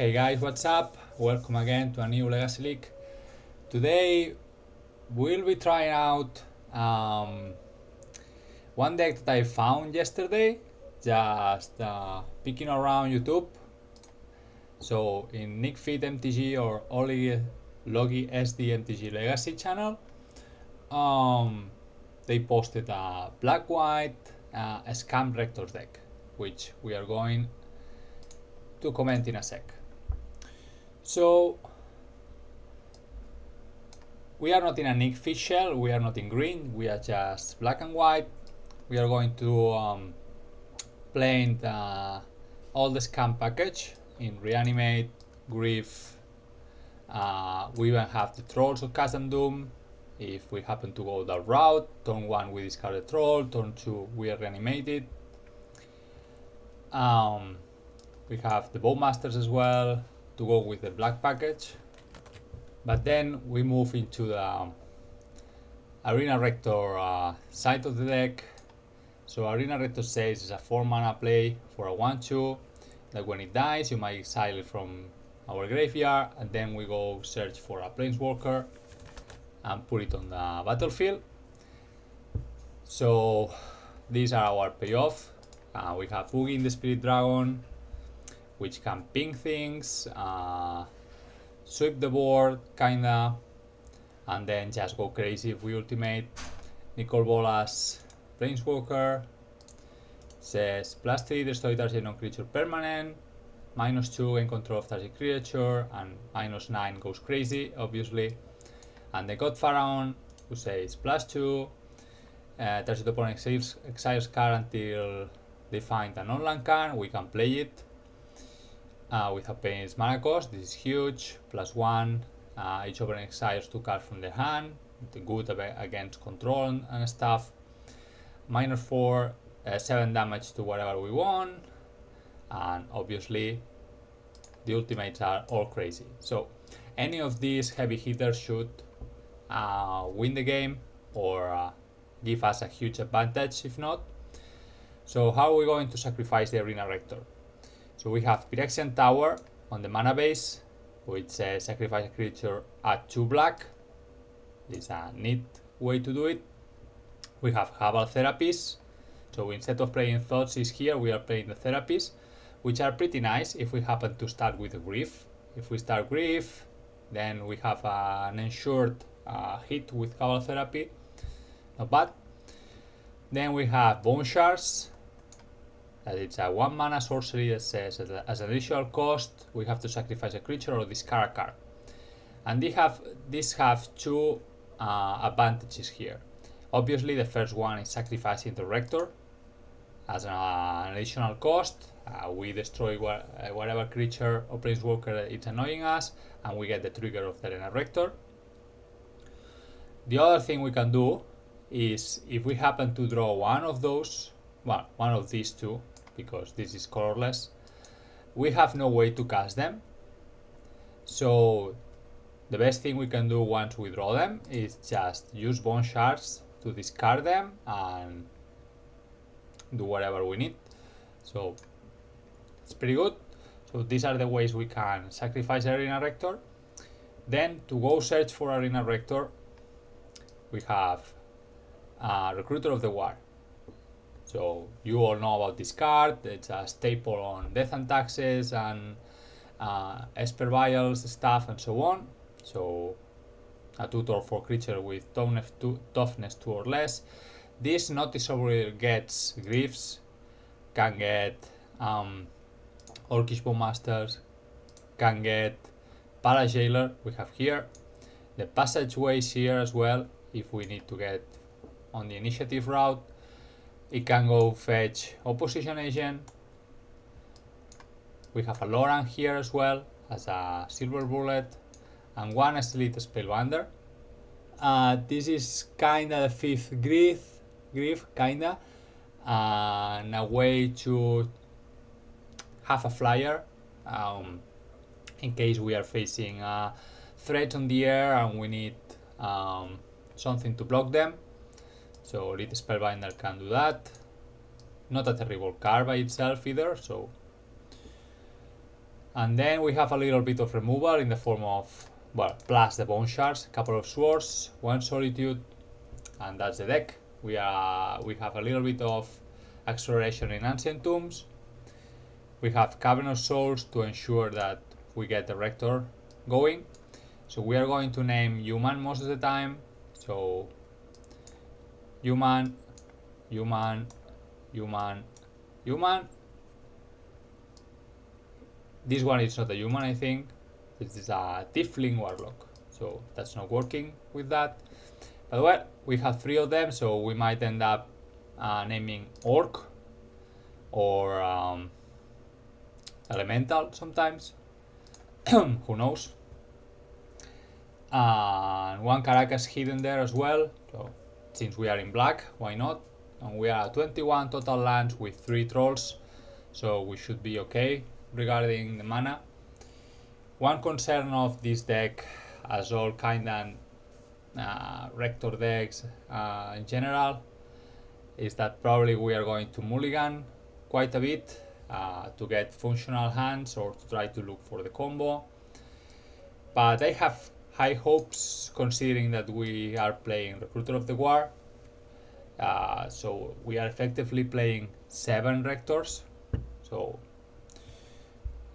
Hey guys, what's up? Welcome again to a new Legacy League. Today we'll be trying out one deck that I found yesterday, just picking around YouTube. So in LoggySD MTG or LoggySD MTG Legacy channel, they posted a black-white SCAM RECTORS deck, which we are going to comment in a sec. So we are not in a Nick fish shell, we are not in green, we are just black and white. We are going to play all the scam package in Reanimate, Grief. We even have the Trolls of Cast and Doom if we happen to go that route. Turn 1 we discard the Troll, turn 2 we are reanimated. We have the Bowmasters as well to go with the black package. But then we move into the Arena Rector side of the deck. So Arena Rector says it's a 4 mana play for a 1/2 that when it dies you might exile it from our graveyard, and then we go search for a planeswalker and put it on the battlefield. So these are our payoff. We have Ugin the Spirit Dragon, which can ping things, sweep the board kinda, and then just go crazy if we ultimate. Nicol Bolas Planeswalker says +3 destroy target non-creature permanent, -2 gain control of target creature, and -9 goes crazy obviously. And the God Pharaoh, who says +2 target opponent exiles card until they find a non-land card. We can play it without paying its mana cost. This is huge. +1 each opponent exiles 2 cards from their hand, good against control and stuff. -4 7 damage to whatever we want, and obviously the ultimates are all crazy. So any of these heavy hitters should win the game or give us a huge advantage if not. So how are we going to sacrifice the Arena Rector? So we have Phyrexian Tower on the mana base, which says sacrifice a creature at 2 black. This is a neat way to do it. We have Herbal Therapies. So instead of playing Thoughtseize here, we are playing the Therapies, which are pretty nice if we happen to start with a Grief. If we start Grief, then we have an ensured hit with Herbal Therapy. Not bad. Then we have Bone Shards. That it's a 1 mana sorcery that says as an additional cost we have to sacrifice a creature or discard a card. And these have two advantages here. Obviously the first one is sacrificing the Rector as an additional cost. We destroy whatever creature or planeswalker it's annoying us, and we get the trigger of the Arena Rector. The other thing we can do is if we happen to draw one of those, well, one of these two, because this is colorless, we have no way to cast them. So the best thing we can do once we draw them is just use Bone Shards to discard them and do whatever we need. So it's pretty good. So these are the ways we can sacrifice Arena Rector. Then to go search for Arena Rector, we have Recruiter of the War. So you all know about this card. It's a staple on Death and Taxes and Esper Vials stuff and so on. So a 2/4 creature with toughness 2 or less. This noticeably gets Griefs, can get Orcish Bowmasters, can get Parajailer. We have here the passageways here as well if we need to get on the initiative route. It can go fetch Opposition Agent. We have a Loran here as well as a Silver Bullet, and one Elite Spellbinder. This is kinda the 5th Grief kinda, and a way to have a flyer in case we are facing a threat on the air and we need something to block them. So Elite Spellbinder can do that. Not a terrible card by itself either, so And then we have a little bit of removal in the form of, well, plus the bone shards, a couple of swords, one solitude, and that's the deck. We have a little bit of acceleration in ancient tombs. We have cavernous souls to ensure that we get the rector going. So we are going to name human most of the time. So human, human, human, human. This one is not a human, I think. This is a tiefling warlock. So that's not working with that. But well, we have 3 of them, so we might end up naming orc or elemental sometimes. Who knows? And 1 Caracas hidden there as well. So since we are in black, why not? And we are at 21 total lands with 3 trolls, so we should be okay regarding the mana. One concern of this deck, as all kind of Rector decks in general, is that probably we are going to mulligan quite a bit to get functional hands or to try to look for the combo. But I have high hopes considering that we are playing Recruiter of the War. So we are effectively playing 7 Rectors. So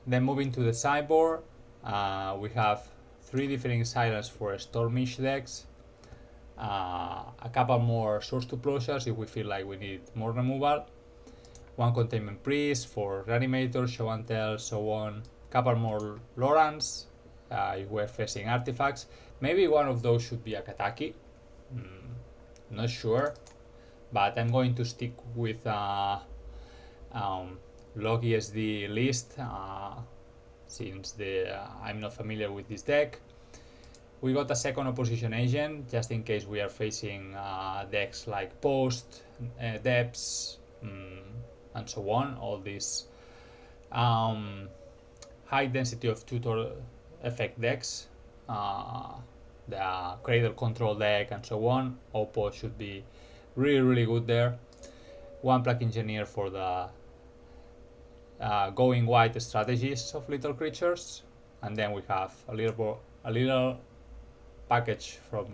then moving to the sideboard, we have 3 different silence for Stormish decks, a couple more Source to Plowshares if we feel like we need more removal, 1 Containment Priest for Reanimator, Show and Tell, so on, couple more Lorans if we're facing artifacts. Maybe one of those should be a Kataki, not sure, but I'm going to stick with LoggySD list since I'm not familiar with this deck. We got a second opposition agent just in case we are facing decks like Post, Depths, and so on. All these high density of tutor effect decks, the Cradle Control deck and so on. Oppo should be really good there. 1 Plague Engineer for the going white strategies of little creatures, and then we have a little package for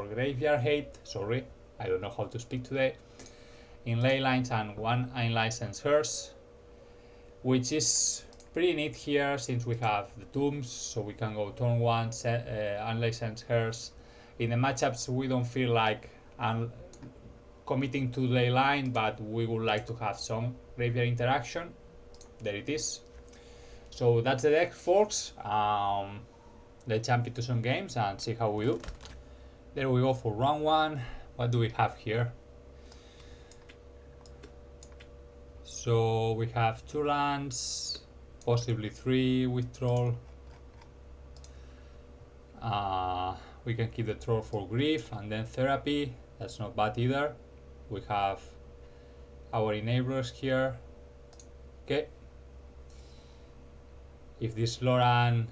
Graveyard Hate. Sorry, I don't know how to speak today. In ley lines and 1 Unlicensed Hearse, which is pretty neat here since we have the tombs, so we can go turn 1 Unlicensed Hearse. In the matchups, we don't feel like committing to ley line, but we would like to have some graveyard interaction. There it is. So that's the deck, folks. Let's jump into some games and see how we do. There we go for round 1. What do we have here? So we have 2 lands, possibly 3 with troll. We can keep the troll for grief and then therapy. That's not bad either. We have our enablers here. Okay. If this Loran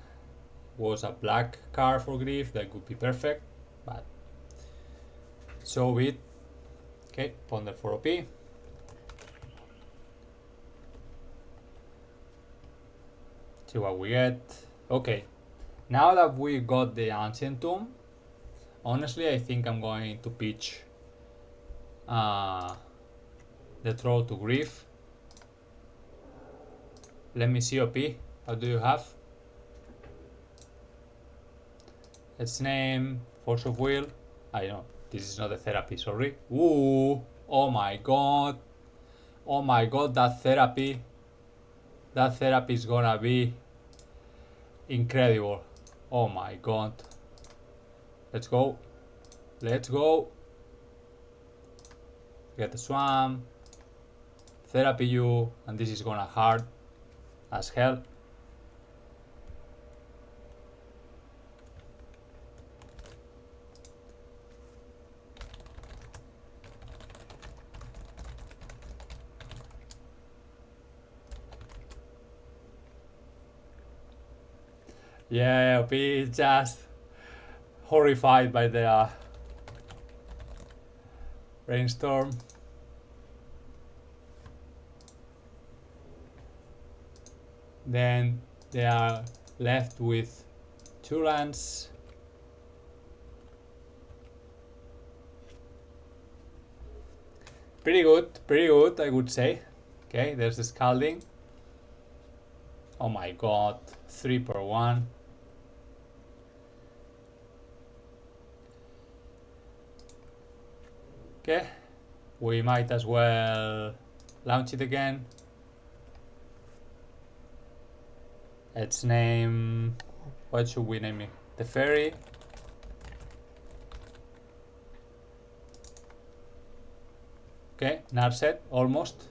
was a black card for grief, that would be perfect, but so be it. Okay, ponder for OP. See what we get. Okay, now that we got the Ancient Tomb, honestly I think I'm going to pitch the troll to grief. Let me see OP. How do you have? Let's name Force of Will. I know this is not a therapy, sorry. Ooh, oh my god. Oh my god, that therapy is gonna be incredible. Oh my god. Let's go. Let's go. Get the swamp. Therapy you, and this is gonna hurt as hell. Yeah, OP is just horrified by the rainstorm. Then They are left with 2 lands. Pretty good, I would say. Okay, there's the Scalding. Oh my god, 3 per 1. Okay, we might as well launch it again. Let's name, what should we name it? The Fairy. Okay, Narset, almost,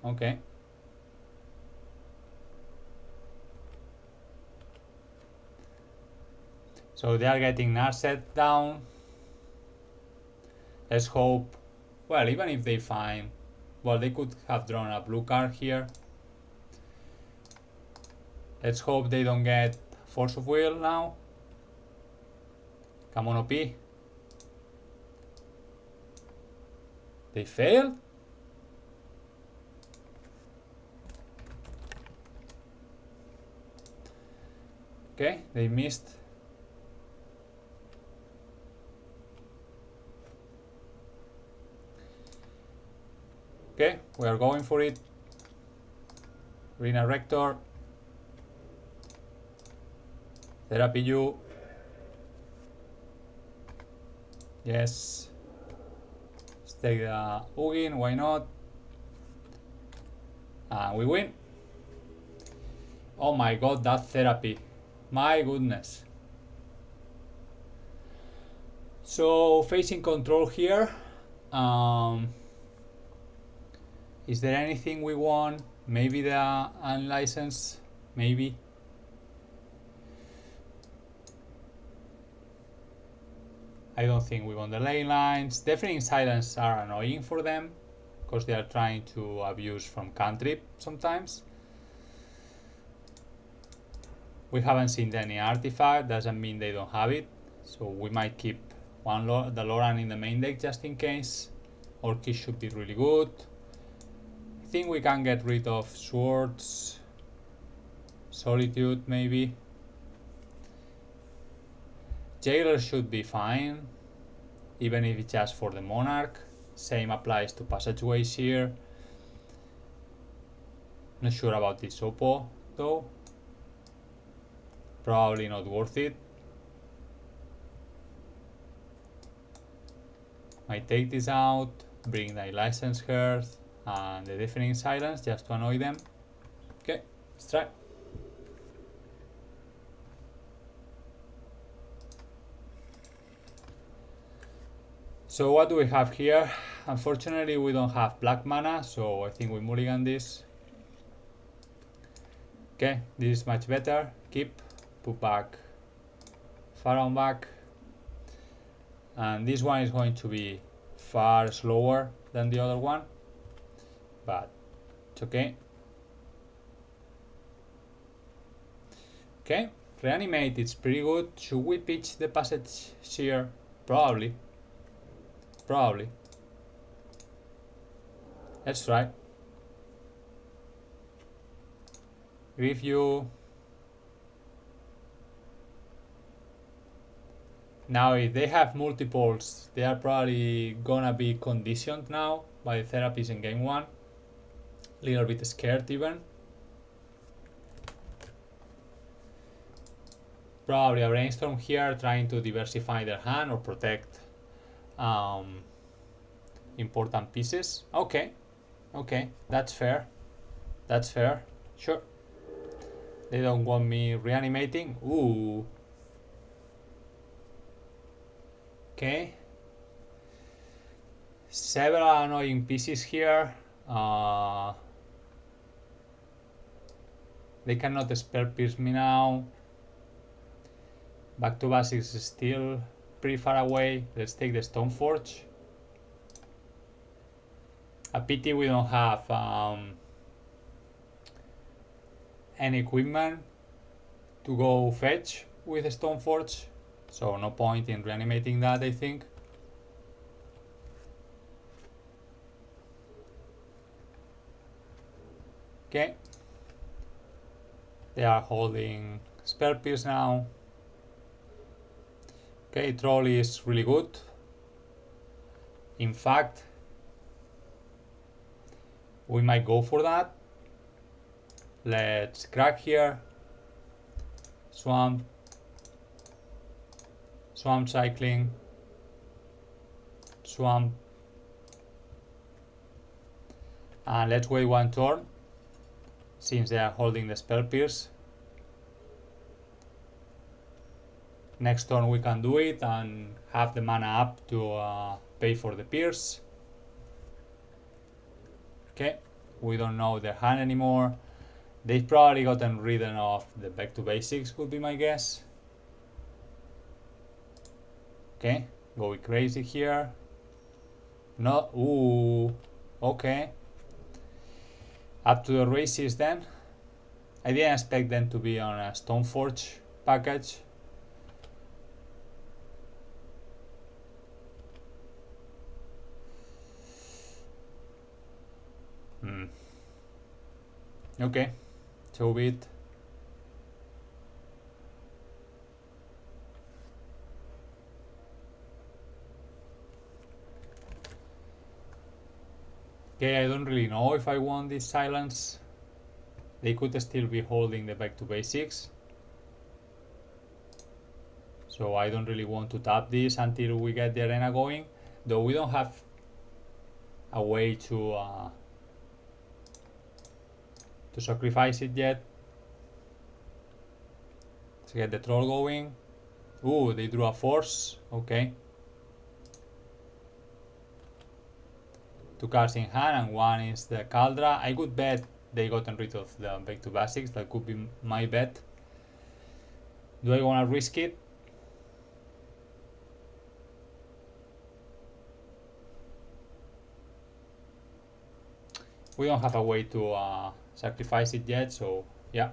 okay. So they are getting Narset down. Let's hope, well, even if they find, well, they could have drawn a blue card here. Let's hope they don't get Force of Will now. Come on, OP. They failed? Okay, they missed. Okay, we are going for it. Arena Rector. Therapy U. Yes. Let's take the Ugin, why not? And we win. Oh my god, that therapy. My goodness. So facing control here. Is there anything we want? Maybe the unlicensed, maybe. I don't think we want the ley lines. Deafening Silence are annoying for them because they are trying to abuse from cantrip sometimes. We haven't seen any artifact, doesn't mean they don't have it. So we might keep the Loran in the main deck just in case. Orchid should be really good. I think we can get rid of Swords. Solitude maybe. Jailer should be fine, even if it's just for the Monarch. Same applies to Passageways here. Not sure about this Oppo though. Probably not worth it. Might take this out, bring the Licensed Hearth and the Deafening Silence just to annoy them. Okay, let's try. So what do we have here? Unfortunately we don't have black mana, so I think we mulligan this. Okay, this is much better. Keep, put back, Pharaoh back. And this one is going to be far slower than the other one, but it's okay. Okay, Reanimate, it's pretty good. Should we pitch the Passage here? Probably. Let's try. Review. Now if they have multiples, they are probably gonna be conditioned now by the therapies in game 1. Little bit scared even. Probably a Brainstorm here, trying to diversify their hand or protect important pieces. Okay, that's fair. Sure. They don't want me reanimating. Ooh. Okay. Several annoying pieces here. They cannot spell pierce me now. Back to basics is still pretty far away. Let's take the Stoneforge. A pity we don't have any equipment to go fetch with the Stoneforge, so no point in reanimating that, I think. Okay. They are holding Spell Pierce now. Okay, Troll is really good. In fact, we might go for that. Let's crack here. Swamp cycling. Swamp. And let's wait one turn, since they are holding the Spell Pierce. Next turn we can do it and have the mana up to pay for the Pierce. Okay, we don't know their hand anymore. They've probably gotten rid of the back to basics, would be my guess. Okay, going crazy here. No, ooh, okay. Up to the races then. I didn't expect them to be on a Stoneforge package. Okay, so be it. Okay, I don't really know if I want this silence. They could still be holding the back to basics. So I don't really want to tap this until we get the arena going. Though we don't have a way to sacrifice it yet. Let's get the troll going. Ooh, they drew a force. Okay. 2 cards in hand and one is the Caldra. I could bet they gotten rid of the back to basics. That could be my bet. Do I want to risk it? We don't have a way to sacrifice it yet, so yeah.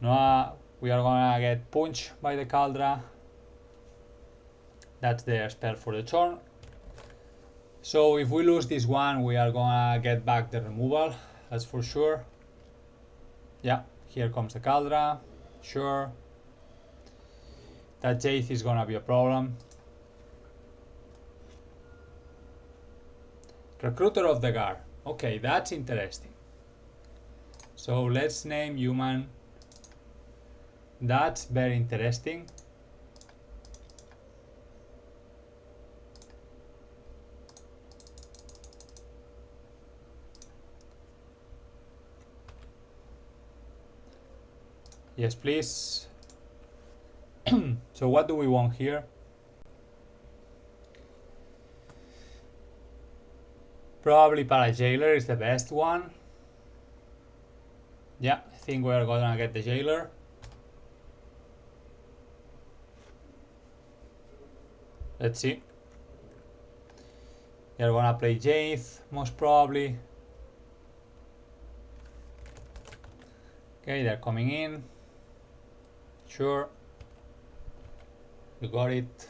No, we are gonna get punched by the Caldra. That's their spell for the turn. So if we lose this one, we are gonna get back the removal, that's for sure. Yeah, here comes the Caldra, sure. That Jade is gonna be a problem. Recruiter of the Guard. Okay, that's interesting. So let's name human. That's very interesting. Yes, please. So what do we want here? Probably Para-Jailer is the best one. Yeah, I think we're gonna get the Jailer. Let's see. They're gonna play Zenith, most probably. Okay, they're coming in. Sure. You got it.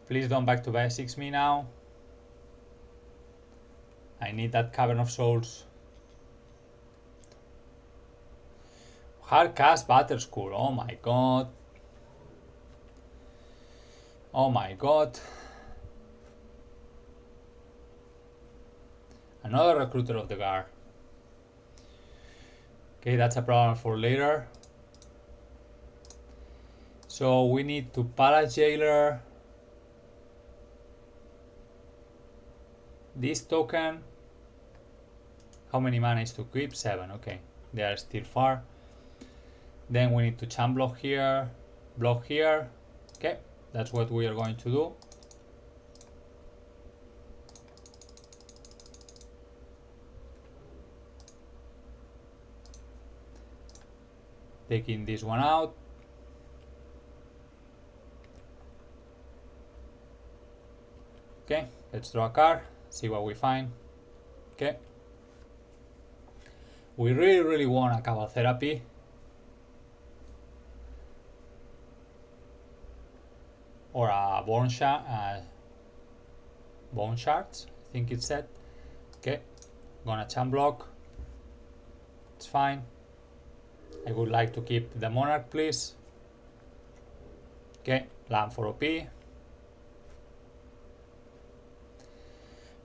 Please don't back to basics me now. I need that Cavern of Souls. Hardcast Batterskull. Oh my god. Oh my god. Another Recruiter of the Guard. Okay, that's a problem for later. So we need to Para-Jailer this token. How many mana is to equip? 7, okay. They are still far. Then we need to champ block here, block here. Okay, that's what we are going to do. Taking this one out. Okay, let's draw a card, see what we find. Okay. We really want a Cabal Therapy. Or a Bone Shards, I think it said. Okay, gonna champ block. It's fine. I would like to keep the monarch, please. Okay, land for OP.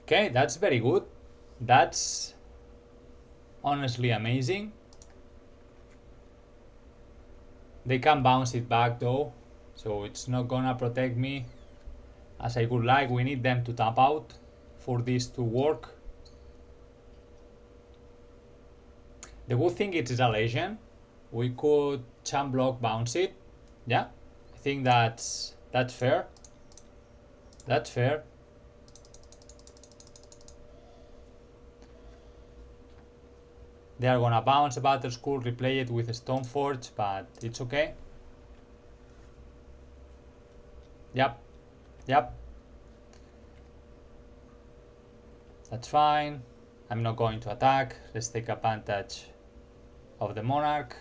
Okay, that's very good. That's honestly amazing. They can bounce it back though, so it's not gonna protect me as I would like. We need them to tap out for this to work. The good thing it is a legend. We could champ block bounce it. Yeah, I think that's fair. That's fair. They are gonna bounce a Battle School, replay it with a Stoneforge, but it's okay. Yep. Yep. That's fine. I'm not going to attack. Let's take advantage of the monarch.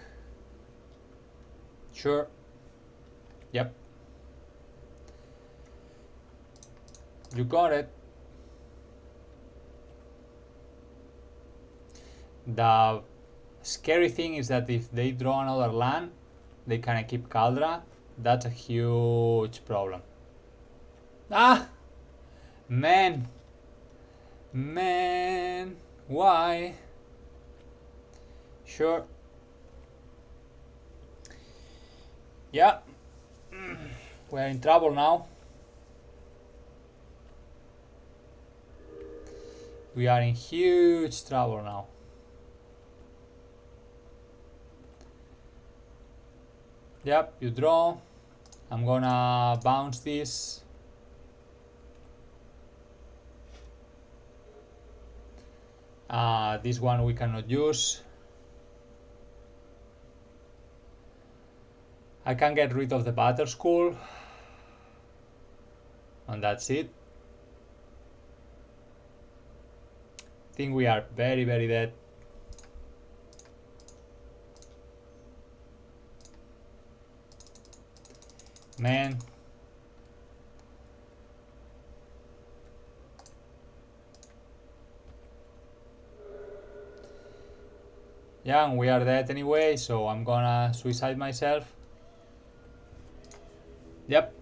Sure. Yep. You got it. The scary thing is that if they draw another land, they can keep Kaldra. That's a huge problem. Ah! Man! Man! Why? Sure. Yeah. We're in trouble now. We are in huge trouble now. Yep, you draw. I'm gonna bounce this. This one we cannot use. I can get rid of the Battle School. And that's it. I think we are very, very dead. Man. Yeah, and we are dead anyway, so I'm gonna suicide myself. Yep.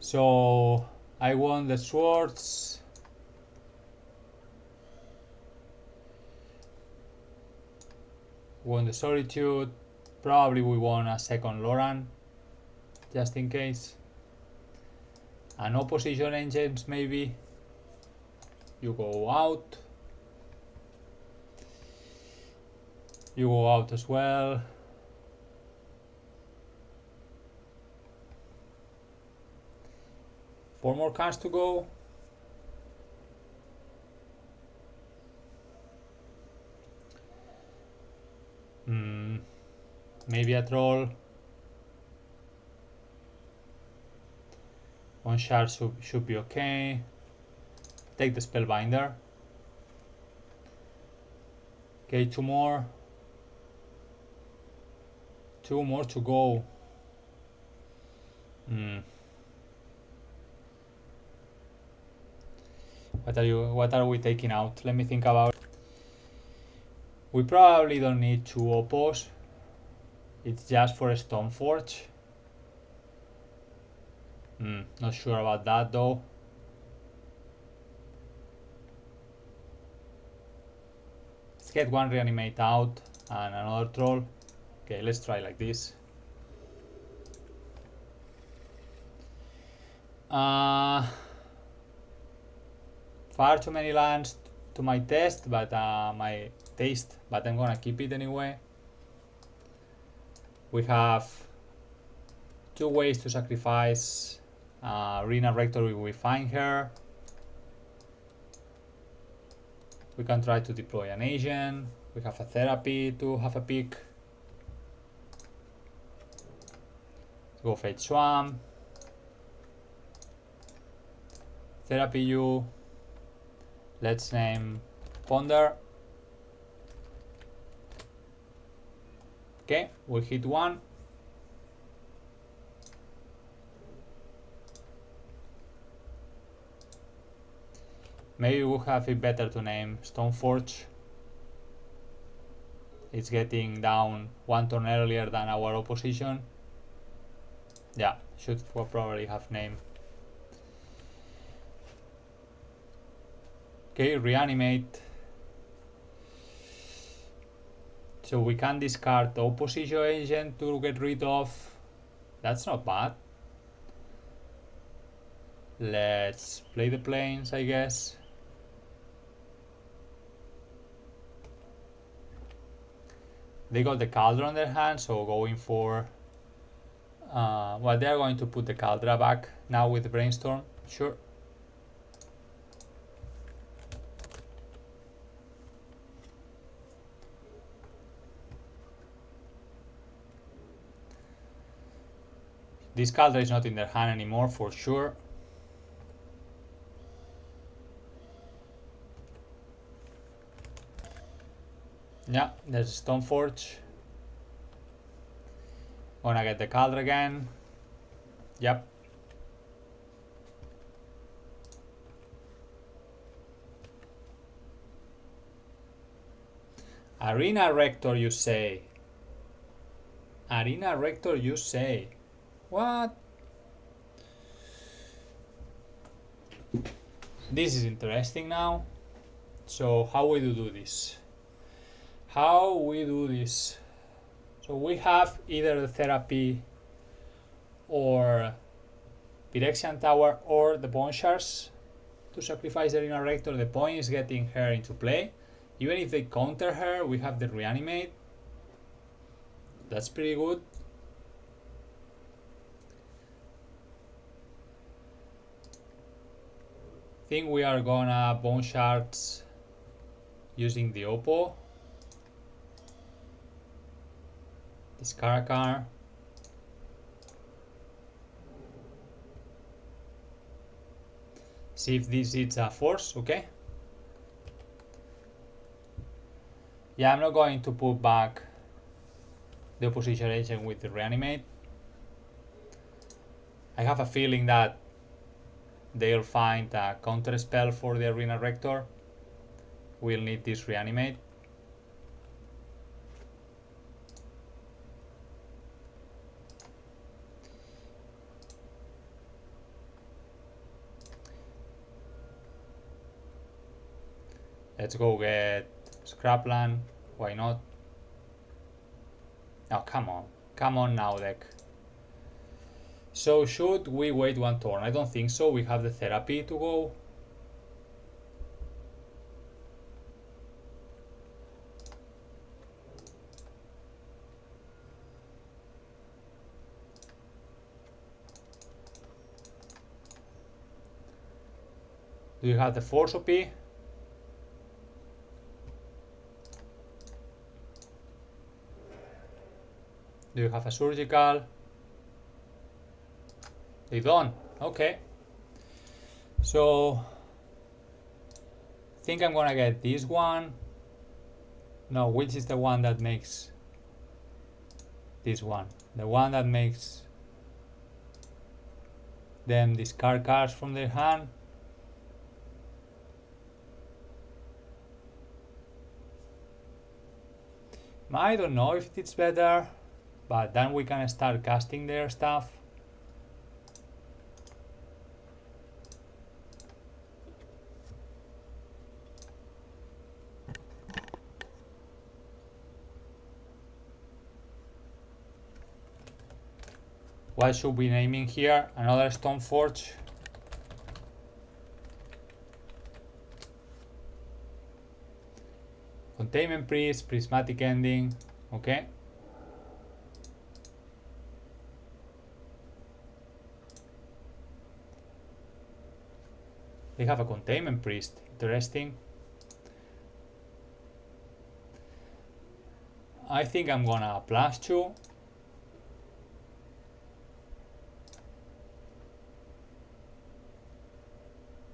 So I won the swords. Won the solitude. Probably we won a second Loran, just in case. An opposition engines maybe. You go out. You go out as well. Four more cards to go. Maybe a troll. One shard should be okay. Take the Spellbinder. Okay, two more. Two more to go. What are we taking out? Let me think about it. We probably don't need two oppos. It's just for a Stoneforge. Not sure about that though. Let's get one reanimate out and another troll. Okay, let's try like this. Far too many lands to my taste, but my taste, but I'm gonna keep it anyway. We have two ways to sacrifice Rina Rector if we find her. We can try to deploy an agent. We have a therapy to have a pick. Let's go Fate Swamp. Therapy you. Let's name Ponder. Okay, we hit one. Maybe we have it better to name Stoneforge. It's getting down one turn earlier than our opposition. Yeah, should probably have name. Okay, reanimate. So we can discard the opposition agent to get rid of. That's not bad. Let's play the planes, I guess. They got the Cauldron in their hand, so going for... well, they're going to put the Caldra back now with the Brainstorm, sure. This Caldra is not in their hand anymore, for sure. Yeah, there's Stoneforge. Gonna get the Caldra again. Yep. Arena Rector, you say? Arena Rector, you say? What? This is interesting now. So how we do this? How we do this? So we have either the Therapy or Phyrexian Tower or the Bone Shards to sacrifice the Arena Rector. The point is getting her into play. Even if they counter her, we have the Reanimate. That's pretty good. I think we are gonna Bone Shards using the Oppo. Discard a card. See if this is a force, okay? Yeah, I'm not going to put back the opposition agent with the Reanimate. I have a feeling that they'll find a counter spell for the Arena Rector. We'll need this Reanimate. Let's go get Scrapland. Why not? Oh, come on. Come on now, deck. So should we wait one turn? I don't think so. We have the Therapy to go. Do you have the Force OP? Do you have a Surgical? They don't. Okay. So I think I'm gonna get this one. No, which is the one that makes this one? The one that makes them discard cards from their hand. I don't know if it's better, but then we can start casting their stuff. What should we naming here? Another Stoneforge. Containment Priest, Prismatic Ending. Okay. They have a Containment Priest. Interesting. I think I'm gonna +2.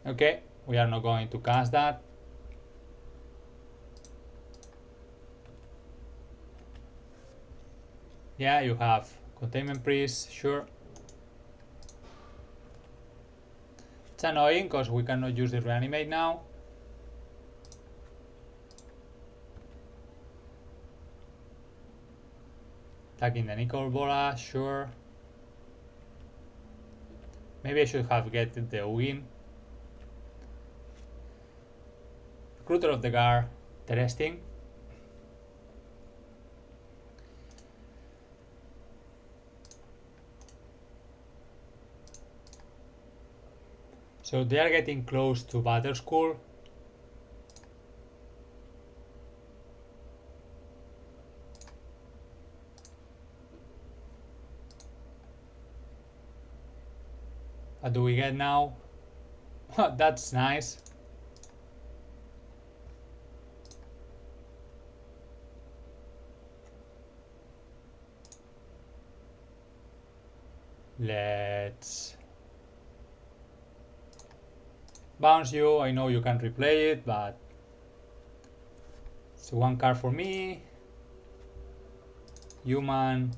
Okay, we are not going to cast that. Yeah, you have Containment Priest, sure. It's annoying because we cannot use the Reanimate now. Attacking the Nicol Bolas, sure. Maybe I should have get the Ugin. Recruiter of the Guard, interesting. So they are getting close to Battle School. What do we get now? That's nice. Let's bounce you. I know you can replay it, but it's one card for me. Human.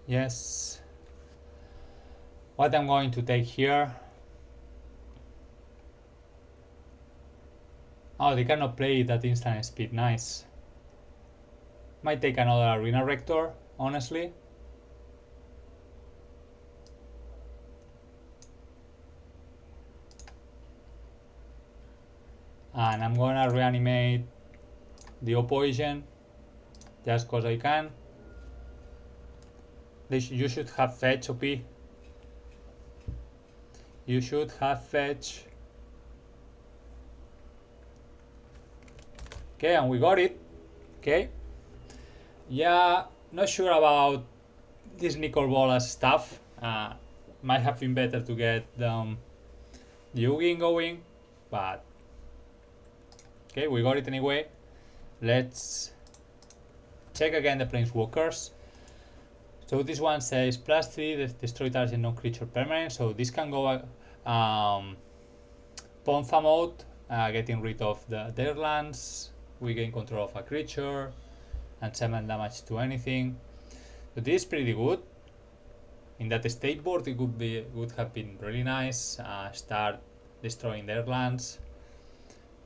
Yes. What I'm going to take here. Oh, they cannot play it at instant speed. Nice. Might take another Arena Rector, honestly. And I'm gonna reanimate the opposition just cause I can. You should have fetch, OP. You should have fetch. Okay, and we got it. Okay. Yeah, not sure about this Nicol Bolas stuff. Might have been better to get the Ugin going, but okay, we got it anyway. Let's check again the planeswalkers. So this one says +3, destroy target non-creature permanent. So this can go Pontha mode, getting rid of their lands. We gain control of a creature and 7 damage to anything. So this is pretty good. In that state board, it would have been really nice. Start destroying their lands.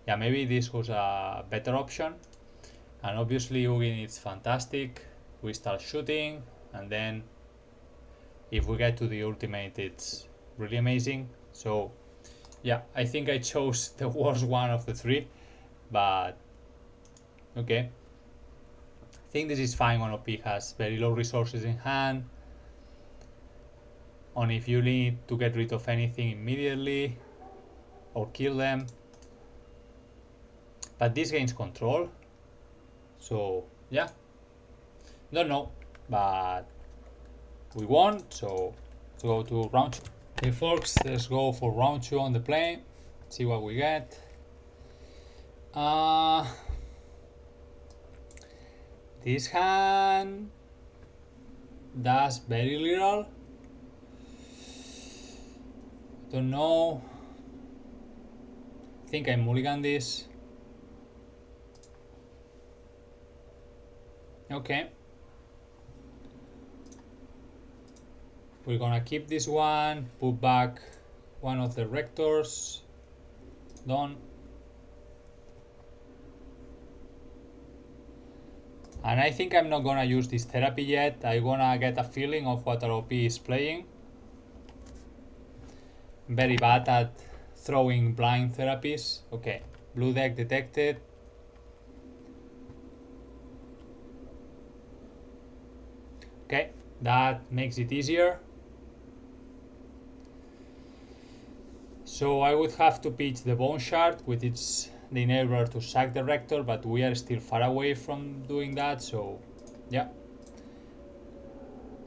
Yeah, maybe this was a better option. And obviously Ugin is fantastic. We start shooting, and then if we get to the ultimate, it's really amazing. So yeah, I think I chose the worst one of the three, but okay. I think this is fine on OP, has very low resources in hand. On if you need to get rid of anything immediately or kill them. But this gains control. So yeah. Don't know. But we won, so let's go to round 2. Okay folks, let's go for round 2 on the plane. See what we get. This hand does very little. Don't know. I think I mulligan this. Okay. We're gonna keep this one, put back one of the rectors. Done. And I think I'm not gonna use this therapy yet. I'm gonna get a feeling of what ROP is playing. Very bad at throwing blind therapies. Okay, blue deck detected. Okay, that makes it easier. So I would have to pitch the Bone Shard, which is the enabler to sack the Rector, but we are still far away from doing that, so yeah.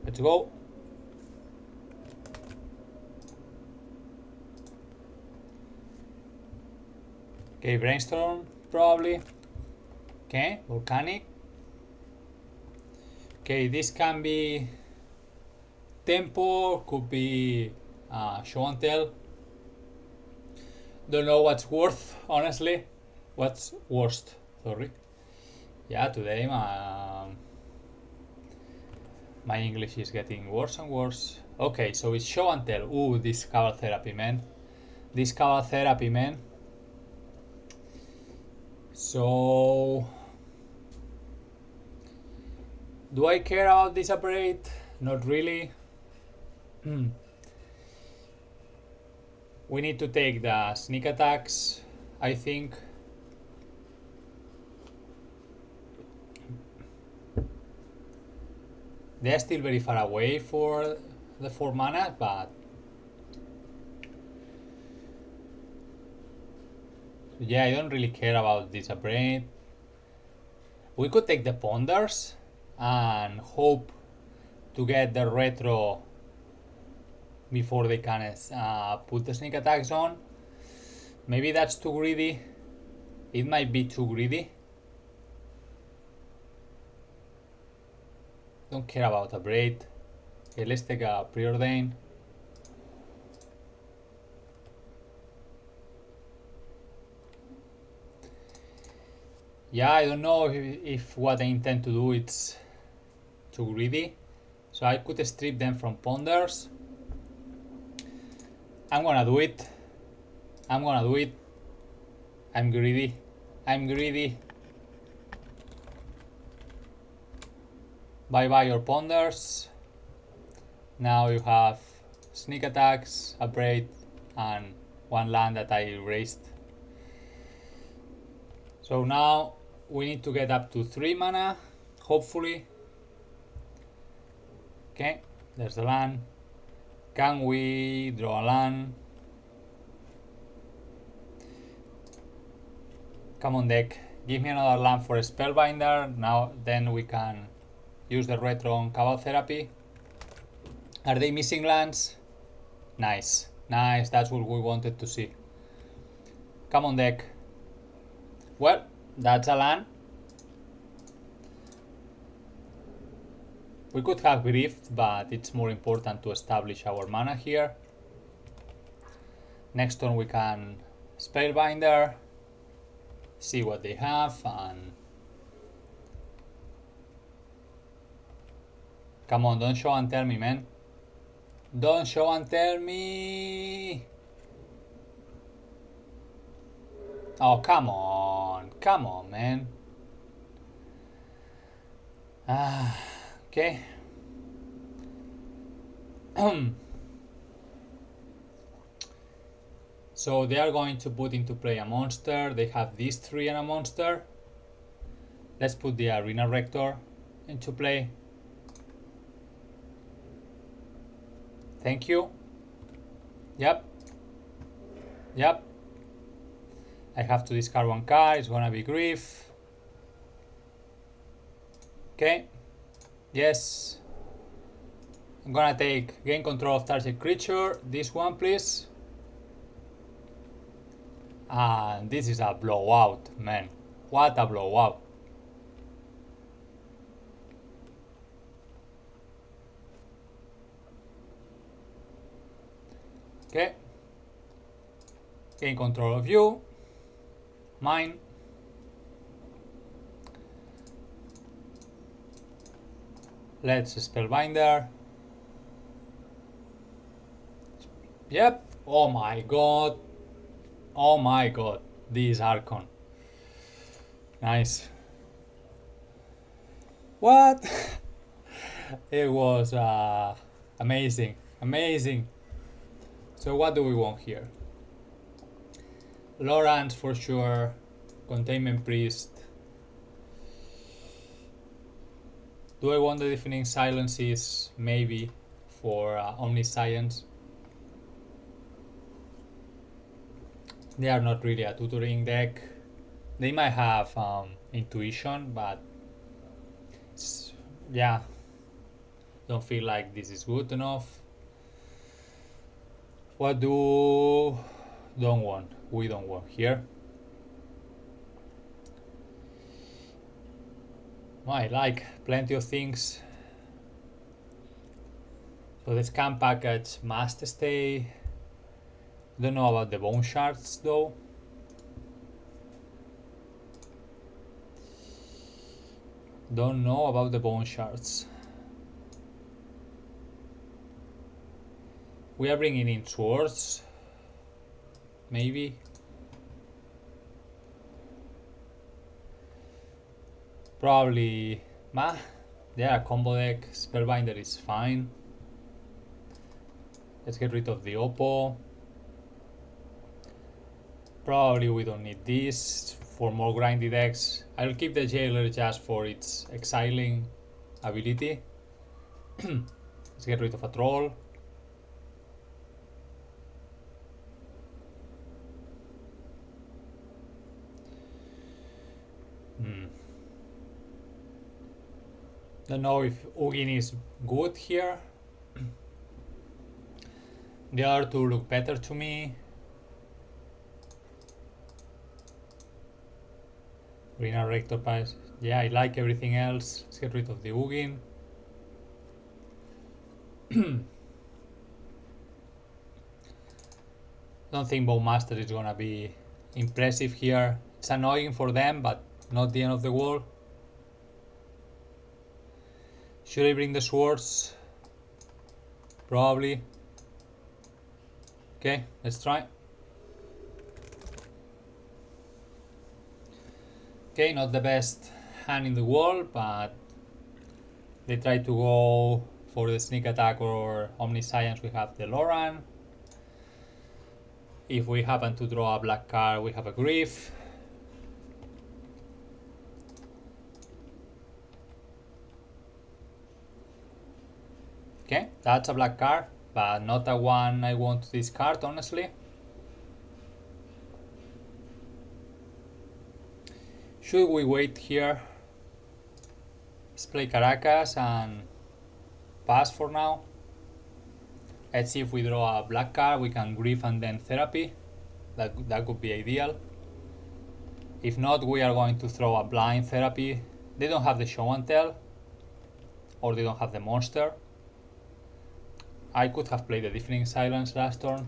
Let's go. Okay, Brainstorm, probably. Okay, Volcanic. Okay, this can be Tempo, could be Show and Tell. Don't know what's worth, honestly. What's worst, sorry. Yeah, today My English is getting worse and worse. Okay, so it's show and tell. Ooh, this Cabal Therapy, man. This Cabal Therapy, man. So... do I care about this upgrade? Not really. We need to take the sneak attacks, I think. They're still very far away for the 4 mana, but yeah, I don't really care about this upgrade. We could take the Ponders and hope to get the retro before they can put the sneak attacks on. Maybe that's too greedy. It might be too greedy. Don't care about a braid. Okay, let's take a preordain. Yeah, I don't know if what I intend to do is too greedy. So I could strip them from Ponders. I'm gonna do it. I'm gonna do it. I'm greedy. I'm greedy. Bye bye your Ponders. Now you have sneak attacks, a braid, and 1 land that I erased. So now we need to get up to 3 mana, hopefully. Okay, there's the land. Can we draw a land? Come on deck, give me another land for a Spellbinder. Now then we can use the retro on Cabal Therapy. Are they missing lands? Nice, nice, that's what we wanted to see. Come on deck. Well, that's a land. We could have Grift, but it's more important to establish our mana here. Next turn we can Spellbinder, see what they have, and come on, don't show and tell me, man. Don't show and tell me. Oh, come on, man. Okay. So they are going to put into play a monster. They have these 3 and a monster. Let's put the Arena Rector into play. Thank you. Yep. Yep. I have to discard 1 card. It's gonna be Grief. Okay. Yes. I'm gonna take gain control of target creature. This one, please. And this is a blowout, man. What a blowout. Okay. Gain control of you. Mine. Let's Spellbinder. Yep. Oh my god. Oh my god. This Archon. Nice. What? It was amazing. Amazing. So what do we want here? Lawrence for sure. Containment Priest. Do I want the Deafening Silences? Maybe for Omniscience. They are not really a tutoring deck. They might have Intuition, but yeah, don't feel like this is good enough. What do don't want? We don't want here. I like plenty of things. So the scam package must stay. Don't know about the bone shards though. Don't know about the bone shards. We are bringing in swords. Maybe. Probably. Yeah, combo deck. Spellbinder is fine. Let's get rid of the Oppo. Probably we don't need this for more grindy decks. I'll keep the Jailer just for its exiling ability. Let's get rid of a troll. Don't know if Ugin is good here. The other two look better to me. Green Rector Pies. Yeah, I like everything else. Let's get rid of the Ugin. Don't think Bowmaster is gonna be impressive here. It's annoying for them, but not the end of the world. Should I bring the swords? Probably. Okay, let's try. Okay, not the best hand in the world, but they try to go for the sneak attack or omniscience. We have the Loran. If we happen to draw a black card, we have a Grief. Okay, that's a black card, but not a one I want to discard, honestly. Should we wait here? Let's play Caracas and pass for now. Let's see if we draw a black card, we can Grief and then Therapy. That could be ideal. If not, we are going to throw a blind Therapy. They don't have the Show and Tell, or they don't have the monster. I could have played the Deafening Silence last turn.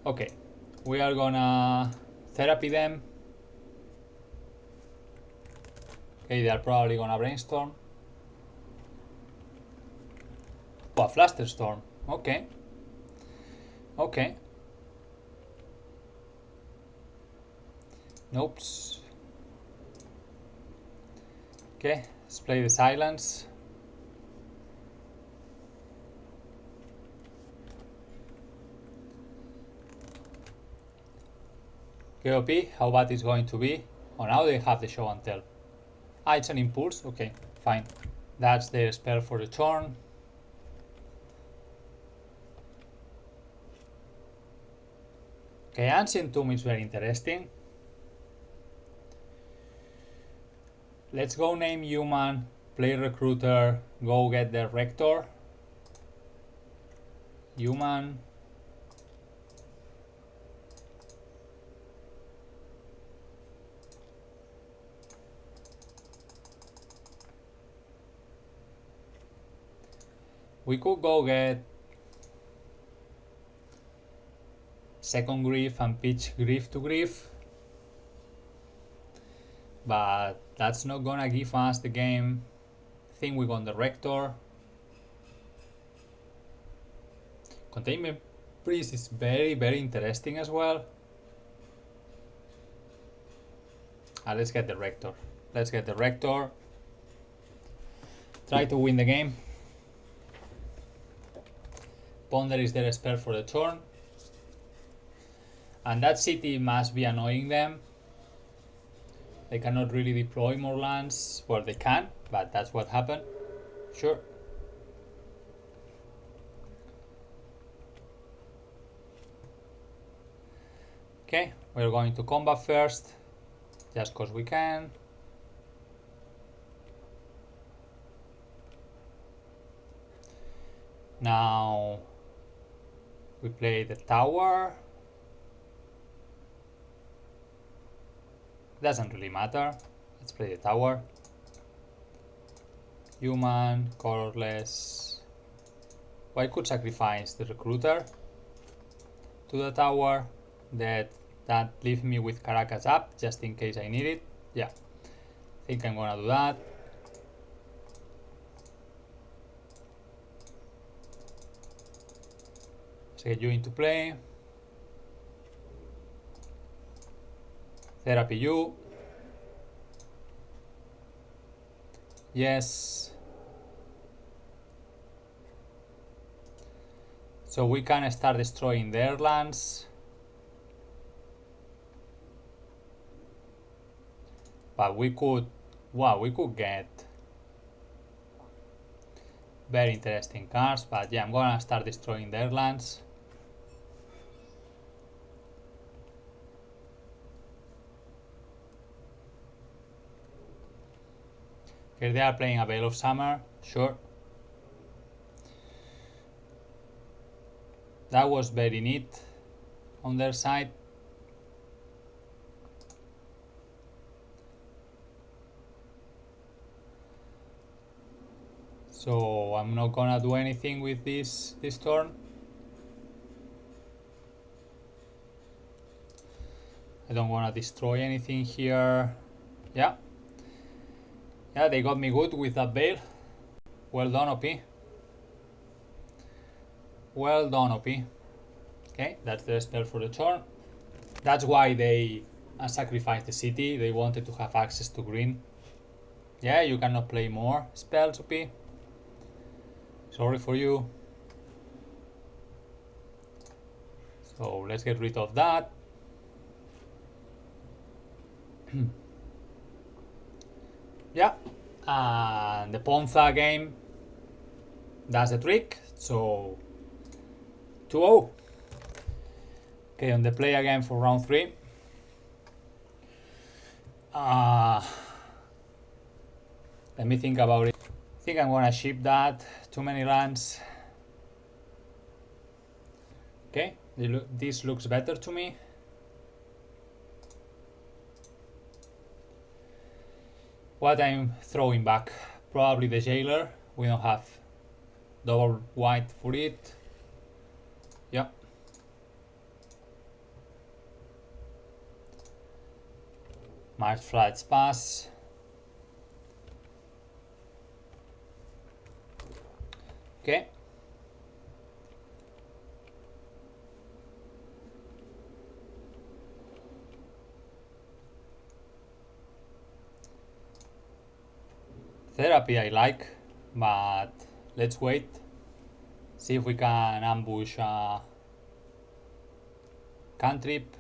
Okay, we are gonna Therapy them. Okay, they are probably gonna Brainstorm. Oh, a Flusterstorm. Okay. Okay. Nope. Okay, let's play the Silence. KOP, how bad it's going to be? Oh, now they have the Show and Tell. Ah, it's an Impulse? Okay, fine. That's the spell for the turn. Okay, Ancient Tomb is very interesting. Let's go name human, play Recruiter, go get the Rector. Human. We could go get second Grief and pitch Grief to Grief, but that's not gonna give us the game. I think we got the Rector. Containment Priest is very, very interesting as well. Let's get the Rector. Let's get the Rector. Try to win the game. Ponder is their spell for the turn. And that city must be annoying them. They cannot really deploy more lands. Well, they can, but that's what happened. Sure. Okay, we're going to combat first, just because we can. Now we play the tower. Doesn't really matter. Let's play the tower. Human, colorless. Well, I could sacrifice the Recruiter to the tower. That leaves me with Caracas up, just in case I need it. Yeah, I think I'm gonna do that. Let's get you into play. Therapy you. Yes. So we can start destroying their lands. But we could, wow, we could get very interesting cards. But yeah, I'm gonna start destroying their lands. Here they are playing a Veil of Summer, sure. That was very neat on their side. So I'm not gonna do anything with this turn. I don't wanna destroy anything here. Yeah. Yeah, they got me good with that Veil. Well done, OP. Well done, OP. Okay, that's the spell for the turn. That's why they sacrificed the city. They wanted to have access to green. Yeah, you cannot play more spells, OP. Sorry for you. So let's get rid of that. Yeah, and the Ponza game, that's the trick. So 2-0. Okay, on the play again for round 3. Let me think about it. I think I'm gonna ship that. Too many lands. Okay, this looks better to me. What I'm throwing back? Probably the Jailer. We don't have double white for it. Yeah. March Flights pass. Okay. Therapy I like, but let's wait. See if we can ambush a cantrip.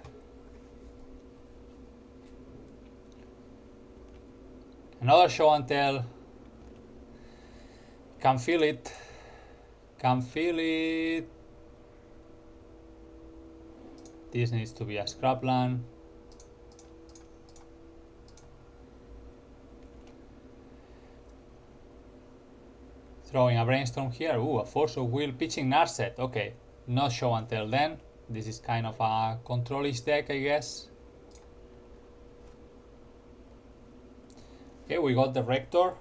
Another show and tell. Can feel it. Can feel it. This needs to be a scrapland. Throwing a brainstorm here. Ooh, a force of will, pitching Narset. Okay, not show and tell then. This is kind of a controlish deck, I guess. Okay, we got the Rector.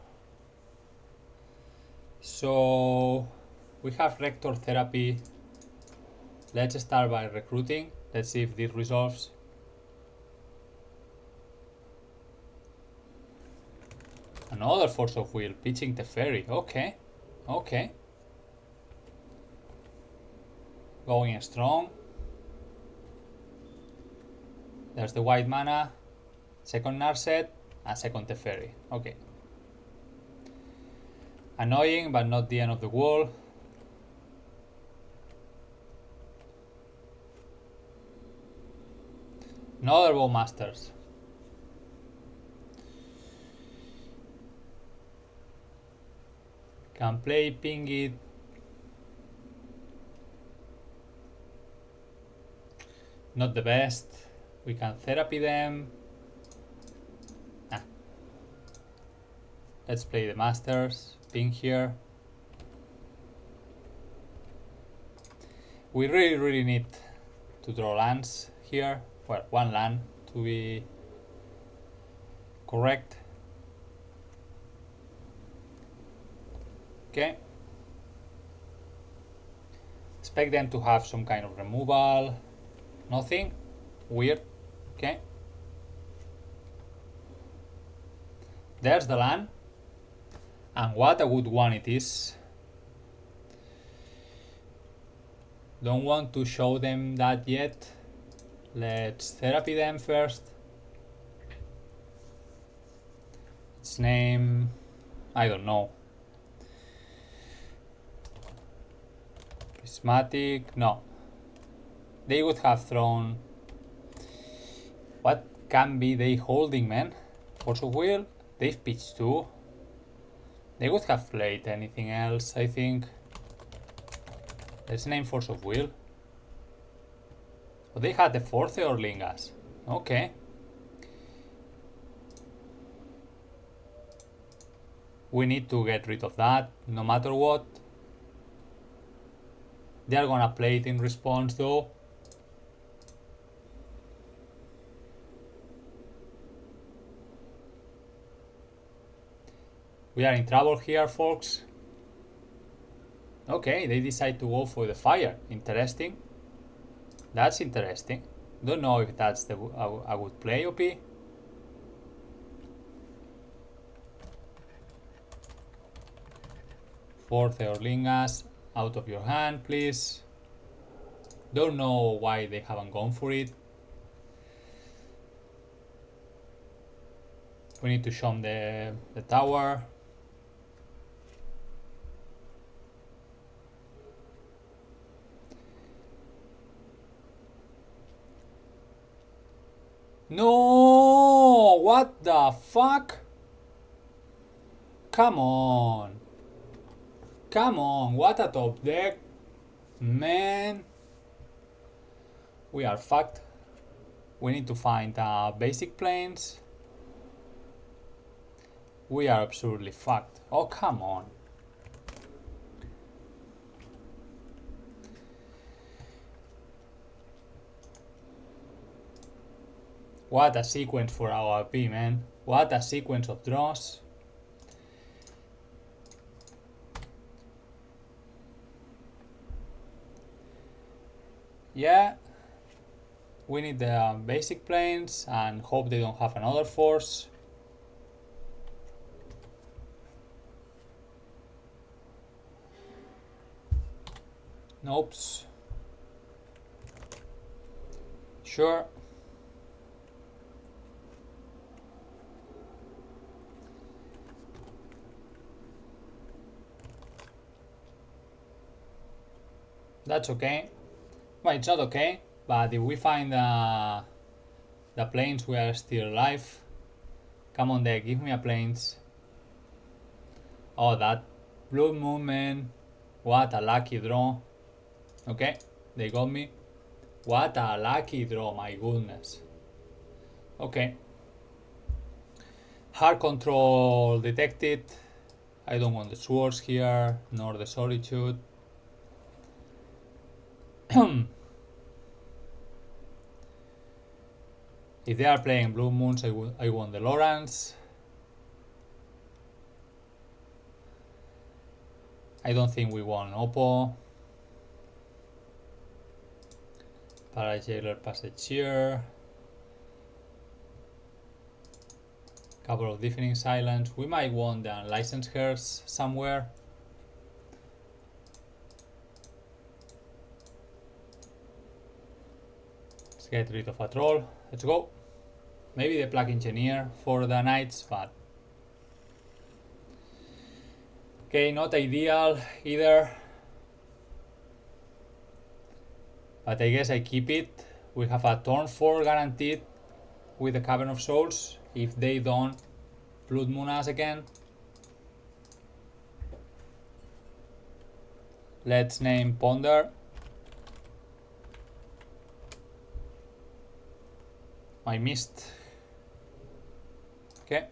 So we have Rector Therapy. Let's start by recruiting. Let's see if this resolves. Another force of will, pitching Teferi. Okay, okay. Going strong. There's the white mana. Second Narset, and second Teferi. Okay. Annoying, but not the end of the world. Another Bowmasters. Can play ping it. Not the best. We can therapy them. Let's play the Masters. Ping here. We really need to draw lands here. Well, one land to be correct. Okay. Expect them to have some kind of removal. Nothing. Weird. Okay. There's the land. And what a good one it is. Don't want to show them that yet. Let's therapy them first. Its name, I don't know. Prismatic, no. They would have thrown. What can be they holding, man? Force of Will? They've pitched 2. They would have played anything else, I think. Let's name Force of Will. Oh, they had the 4th Eorlingas. Okay. We need to get rid of that, no matter what. They are gonna play it in response though. We are in trouble here, folks. Okay, they decide to go for the fire. Interesting. That's interesting. Don't know if that's a good play, OP. 4th Eorlingas out of your hand, please. Don't know why they haven't gone for it. We need to show them the tower. No! What the fuck? Come on. Come on, what a top deck. Man. We are fucked. We need to find basic planes. We are absurdly fucked. Oh, come on. What a sequence for our P, man. What a sequence of draws. Yeah. We need the basic planes and hope they don't have another force. Nope. Sure. That's okay. Well, it's not okay, but if we find the planes, we are still alive. Come on, deck, give me a planes. Oh, that blue moon, man. What a lucky draw. Okay, they got me. What a lucky draw, my goodness. Okay. Hard control detected. I don't want the swords here, nor the solitude. If they are playing blue moons, I want the Lawrence. I don't think we want Oppo. Parajailer Passagier. Couple of Deafening Silence. We might want the Unlicensed Hairs somewhere. Let's get rid of a troll. Let's go. Maybe the Plague Engineer for the Knights, but okay, not ideal either. But I guess I keep it. We have a turn 4 guaranteed with the Cavern of Souls if they don't Blood Moon us again. Let's name Ponder. I missed. Okay.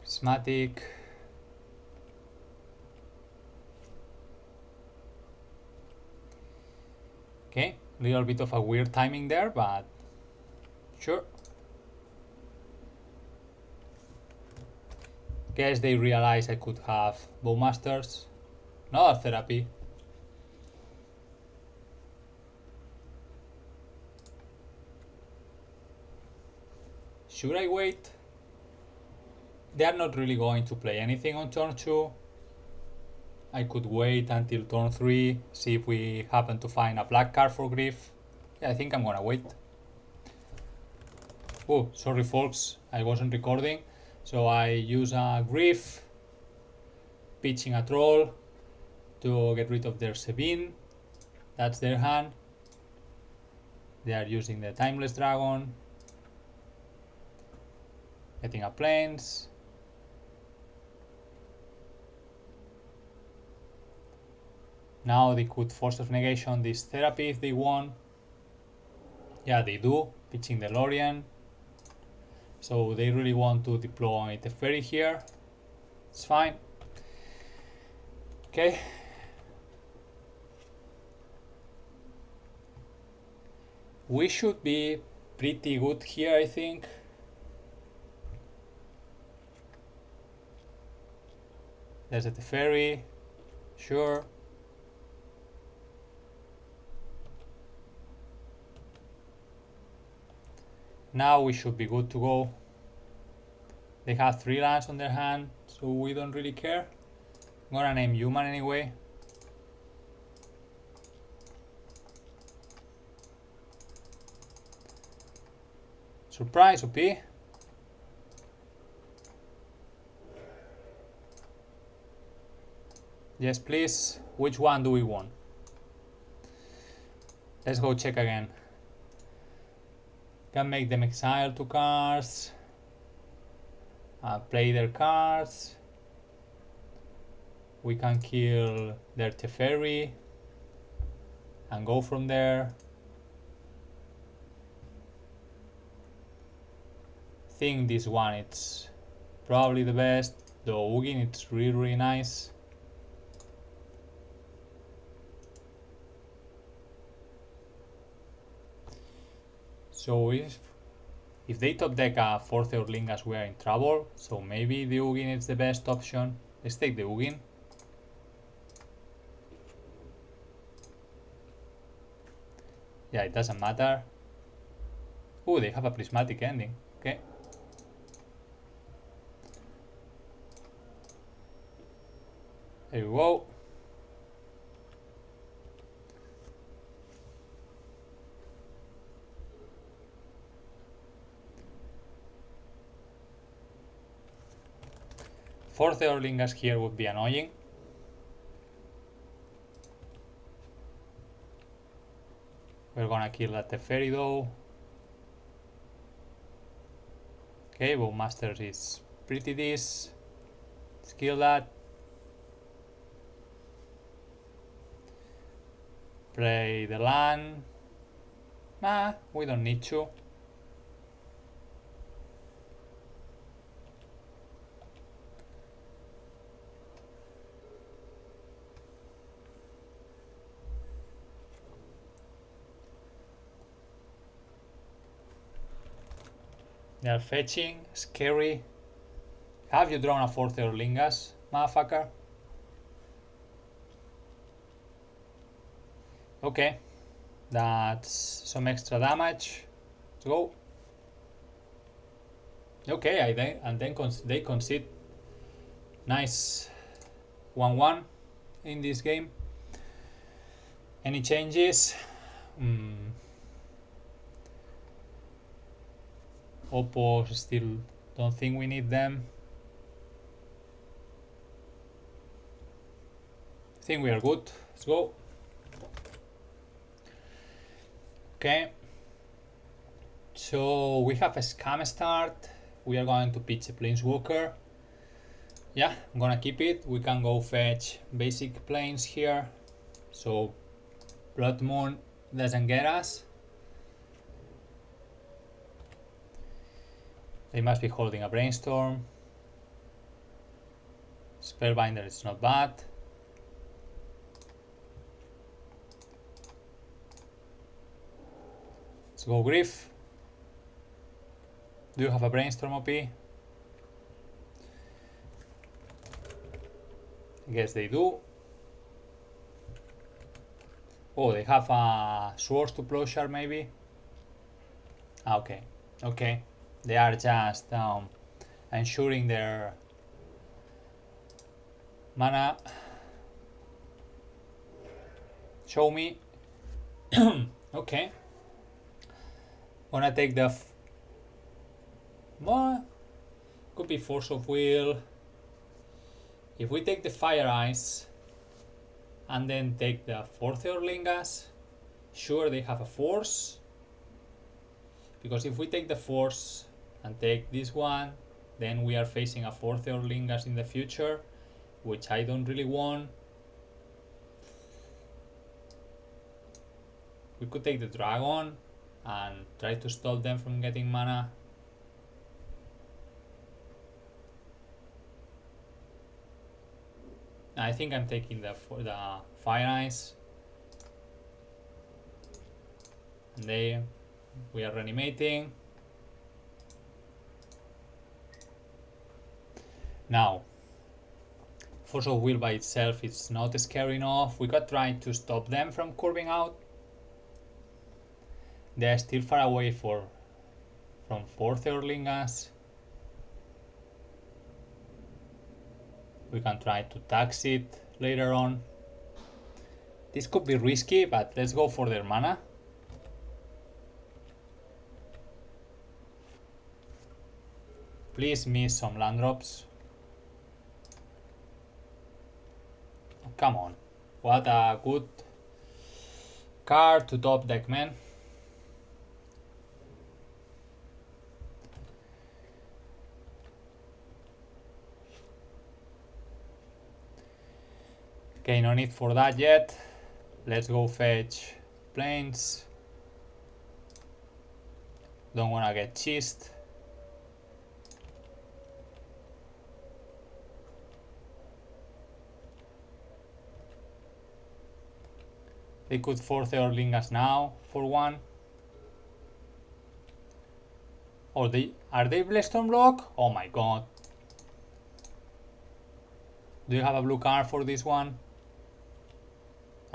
Prismatic. Okay, little bit of a weird timing there, but sure. Guess they realized I could have Bowmasters. Another therapy. Should I wait? They are not really going to play anything on turn 2. I could wait until turn 3, see if we happen to find a black card for Grief. Yeah, I think I'm gonna wait. Oh, sorry folks, I wasn't recording. So I use a Grief, pitching a Troll to get rid of their Sebin. That's their hand. They are using the Timeless Dragon, getting a Plains. Now they could Force of Negation this Therapy if they want. Yeah, they do, pitching the Lorien. So they really want to deploy the Ferry here. It's fine. Okay. We should be pretty good here, I think. There's the Ferry. Sure. Now we should be good to go. They have 3 lands on their hand, so we don't really care. I'm gonna name Human anyway. Surprise, OP. Yes, please. Which one do we want? Let's go check again. Can make them exile 2 cards. Play their cards. We can kill their Teferi and go from there. Think this one it's probably the best. The Ugin it's really nice. So if they top deck a 4th Eorlingas, we are in trouble. So maybe the Ugin is the best option. Let's take the Ugin. Yeah, it doesn't matter. Oh, they have a prismatic ending. Okay. There we go. Fourth Eorlingas here would be annoying. We're gonna kill that Teferi though. Okay, Bowmaster is pretty this. Let's kill that. Play the land. Nah, we don't need to. They are fetching, scary. Have you drawn a 4th Eorlingas, motherfucker? Okay, that's some extra damage. Let's go. Okay, they concede. Nice 1-1 in this game. Any changes? Oppo still don't think we need them. I think we are good. Let's go. Okay. So we have a scam start. We are going to pitch a planeswalker. Yeah, I'm gonna keep it. We can go fetch basic planes here. So Blood Moon doesn't get us. They must be holding a Brainstorm. Spellbinder is not bad. Let's go Grief. Do you have a Brainstorm OP? I guess they do. Oh, they have a Swords to Plowshare maybe? Okay, okay. They are just ensuring their mana. Show me. Okay. Gonna take the well, could be Force of Will. If we take the Fire Ice and then take the Force Orlingas, sure they have a Force. Because if we take the Force and take this one, then we are facing a Force Orlingas in the future, which I don't really want. We could take the Dragon and try to stop them from getting mana. I think I'm taking the Fire Ice. And we are reanimating. Now, Force of Will by itself is not scary enough. We could try to stop them from curving out. They are still far away from Force Orlingas. We can try to tax it later on. This could be risky, but let's go for their mana. Please miss some land drops. Oh, come on. What a good card to top deck, man. Okay, no need for that yet. Let's go fetch planes. Don't wanna get cheesed. They could force their Orlingas now for one. Or are they Blackstorm block? Oh my god. Do you have a blue card for this one?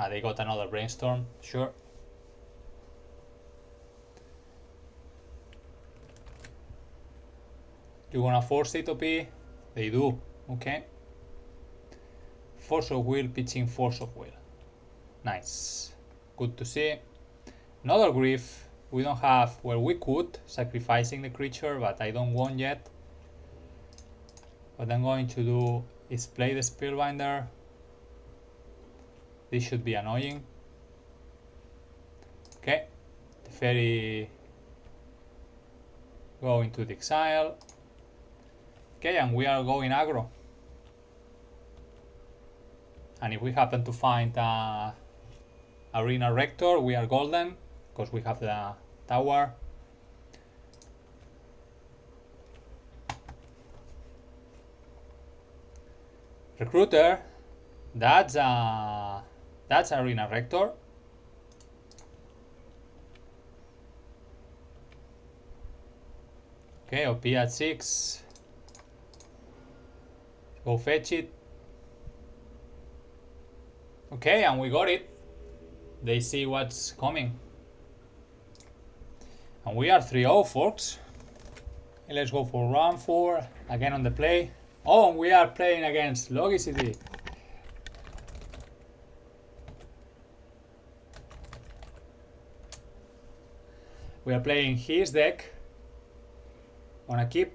Ah, they got another Brainstorm, sure. You wanna force it, OP? They do, okay. Force of Will, pitching Force of Will. Nice, good to see. Another Grief. We don't have, well, we could, sacrificing the creature, but I don't want yet. What I'm going to do is play the Spellbinder. This should be annoying. Okay, the Fairy going to the exile. Okay, and we are going aggro. And if we happen to find Arena Rector, we are golden, because we have the tower. Recruiter, that's Arena Rector. Okay, OP at 6. Go fetch it. Okay, and we got it. They see what's coming. And we are 3-0, folks. Let's go for round 4. Again on the play. Oh, and we are playing against LoggySD. We are playing his deck. Wanna keep.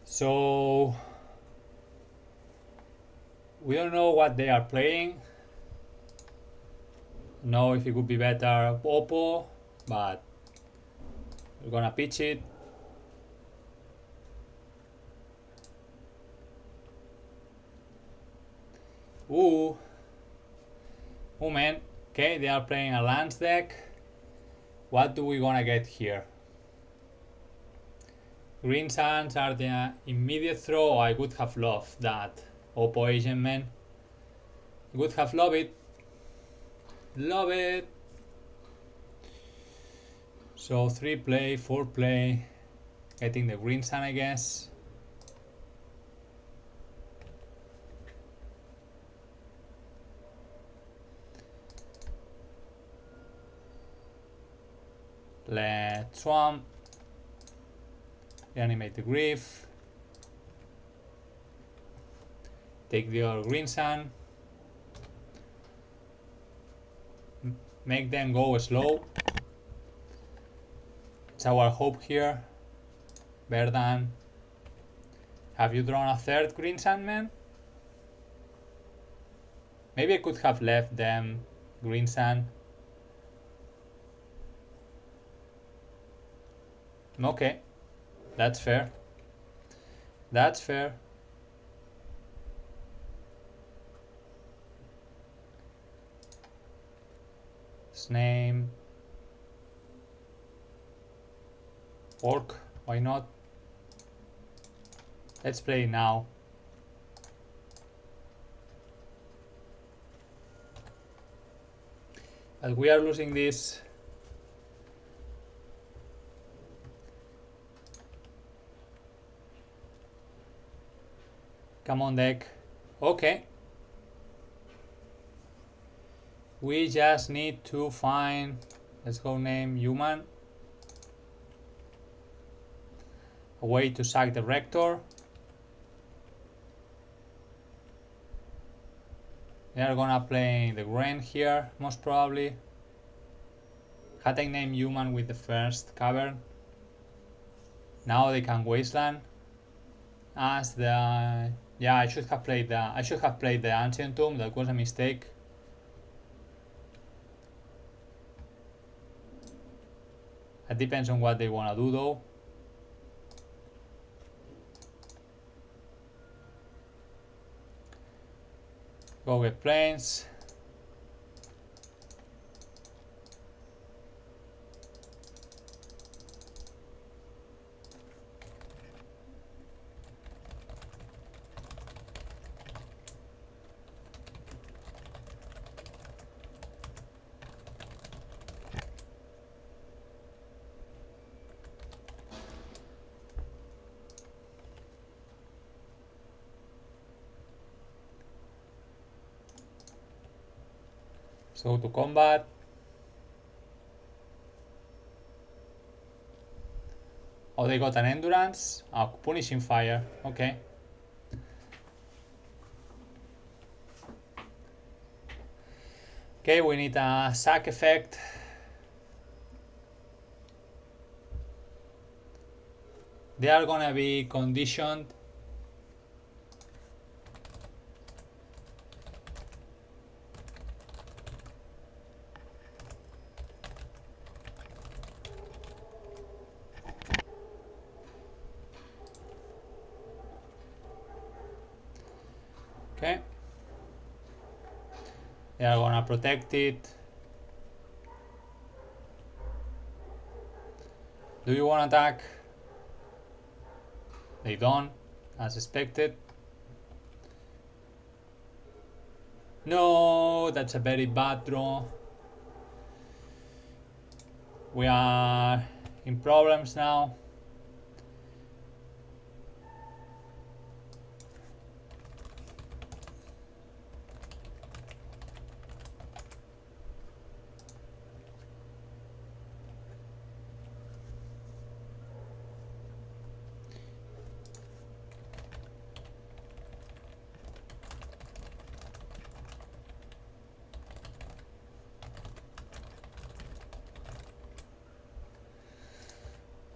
So we don't know what they are playing. Know if it could be better Oppo, but we're gonna pitch it. Ooh. Oh man. Okay, they are playing a lands deck. What do we gonna get here? Green Sands are the immediate throw. I would have loved that. Oppo Agent, man. Would have loved it. Love it. So 3 play, 4 play. Getting the Green Sun, I guess. Let's swamp. Reanimate the Grief. Take the other green sun. Make them go slow. It's our hope here. Verdan. Have you drawn a third green sun, man? Maybe I could have left them green sun. Okay. That's fair. That's fair. Name Orc, why not? Let's play now. As we are losing this, come on deck. Okay. We just need to find, let's go name human, a way to sack the Rector. They are gonna play the Grain here, most probably. Had I named human with the first cavern. Now they can wasteland as the, yeah, I should have played the Ancient Tomb. That was a mistake. It depends on what they want to do though. Go get planes. So to combat. Oh, they got an endurance. Oh, punishing fire. Okay. Okay, we need a sack effect. They are gonna be conditioned. Okay. They are gonna protect it. Do you want to attack? They don't, as expected. No, that's a very bad draw. We are in problems now.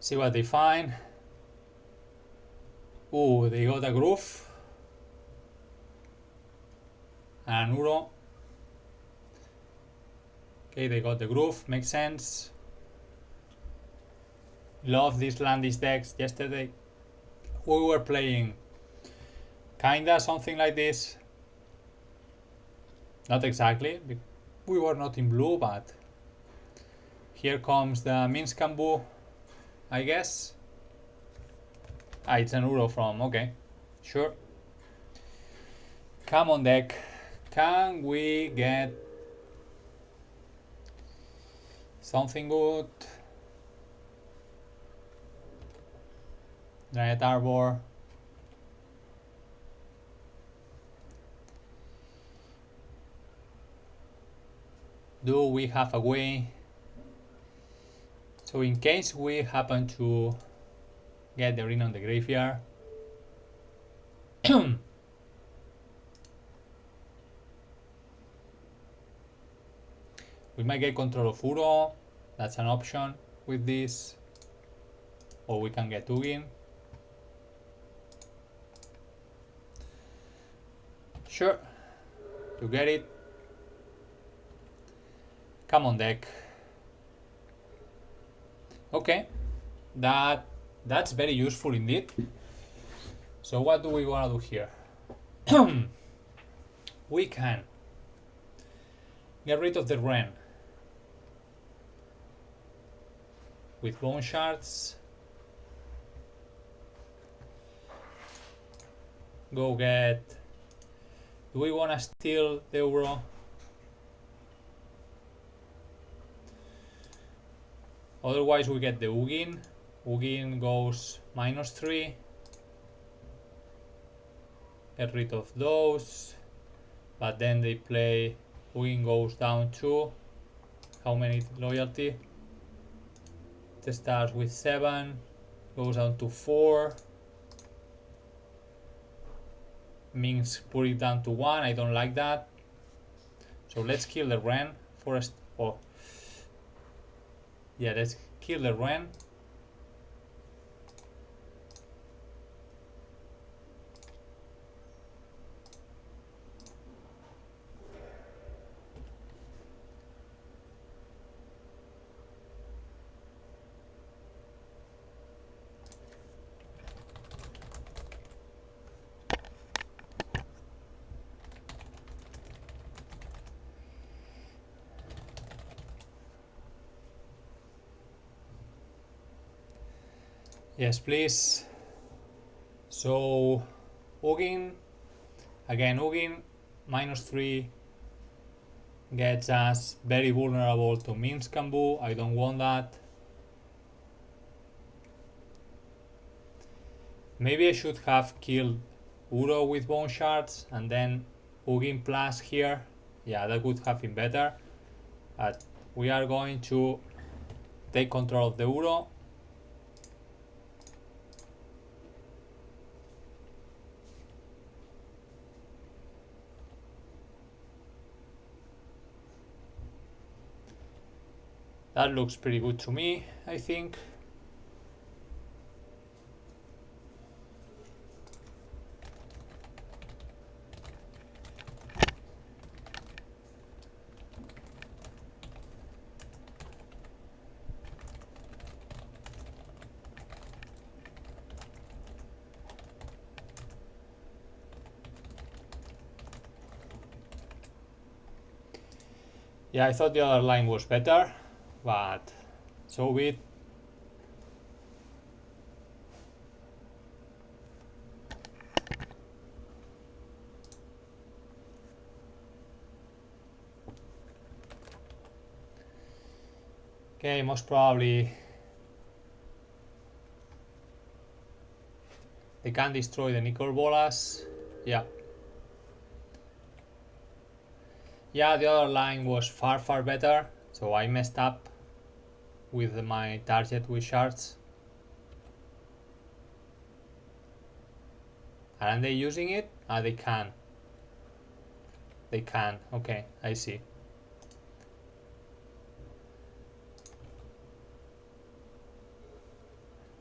See what they find. Ooh, they got a groove. And an Uro. Okay, they got the groove, makes sense. Love these Landis decks. Yesterday we were playing kinda something like this. Not exactly, we were not in blue, but here comes the Minskambu, I guess. Ah, it's an Uro from, okay, sure. Come on deck, can we get something good? Giant Arbor. Do we have a way So in case we happen to get the ring on the graveyard, we might get control of Uro. That's an option with this. Or we can get Ugin. Sure. You get it. Come on, deck. Okay. That's very useful indeed. So what do we want to do here? We can get rid of the Ren with bone shards. Go get. Do we want to steal the Uro? Otherwise, we get the Ugin. Ugin goes -3. Get rid of those. But then they play. Ugin goes down 2. How many loyalty? It starts with 7. Goes down to 4. Means put it down to 1. I don't like that. So let's kill the Ren first. Oh. Yeah, let's kill the Ren. Yes, please. So Ugin, again Ugin, -3 gets us very vulnerable to Min's Kambu. I don't want that. Maybe I should have killed Uro with bone shards and then Ugin plus here. Yeah, that would have been better. But we are going to take control of the Uro. That looks pretty good to me, I think. Yeah, I thought the other line was better, but so be it. Okay, most probably they can destroy the Nicol Bolas. Yeah. Yeah, the other line was far better, so I messed up with my target with shards. Aren't they using it? Ah, they can. They can. Okay, I see.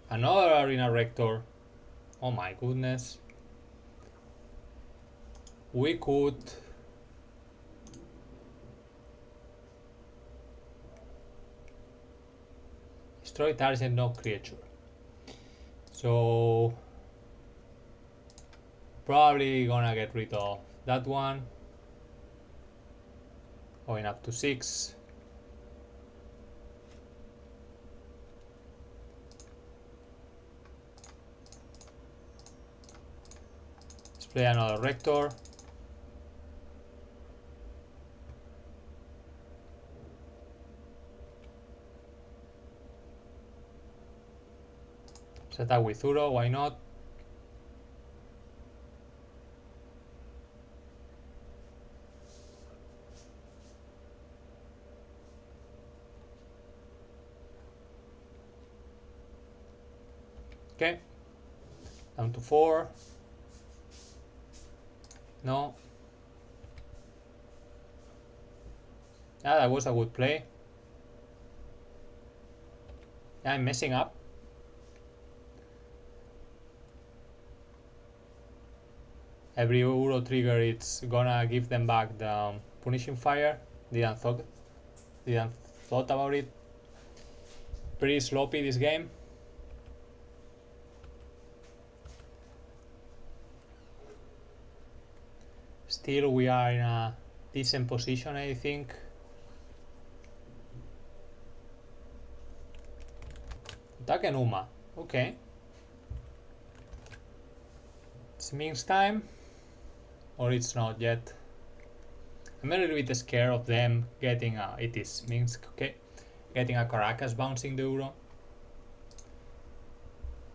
Another Arena Rector. Oh my goodness. We could destroy target, no creature. So probably gonna get rid of that one. Going up to 6. Let's play another Rector. Set up with Uro, why not? Okay. Down to 4. No. Yeah, that was a good play. Yeah, I'm messing up. Every Euro trigger, it's gonna give them back the punishing fire. Didn't thought about it. Pretty sloppy this game. Still, we are in a decent position, I think. Attack and Uma. Okay. It's Ming's time. Or it's not yet. I'm a little bit scared of them getting a... It is Minsk, okay. Getting a Caracas bouncing the Euro.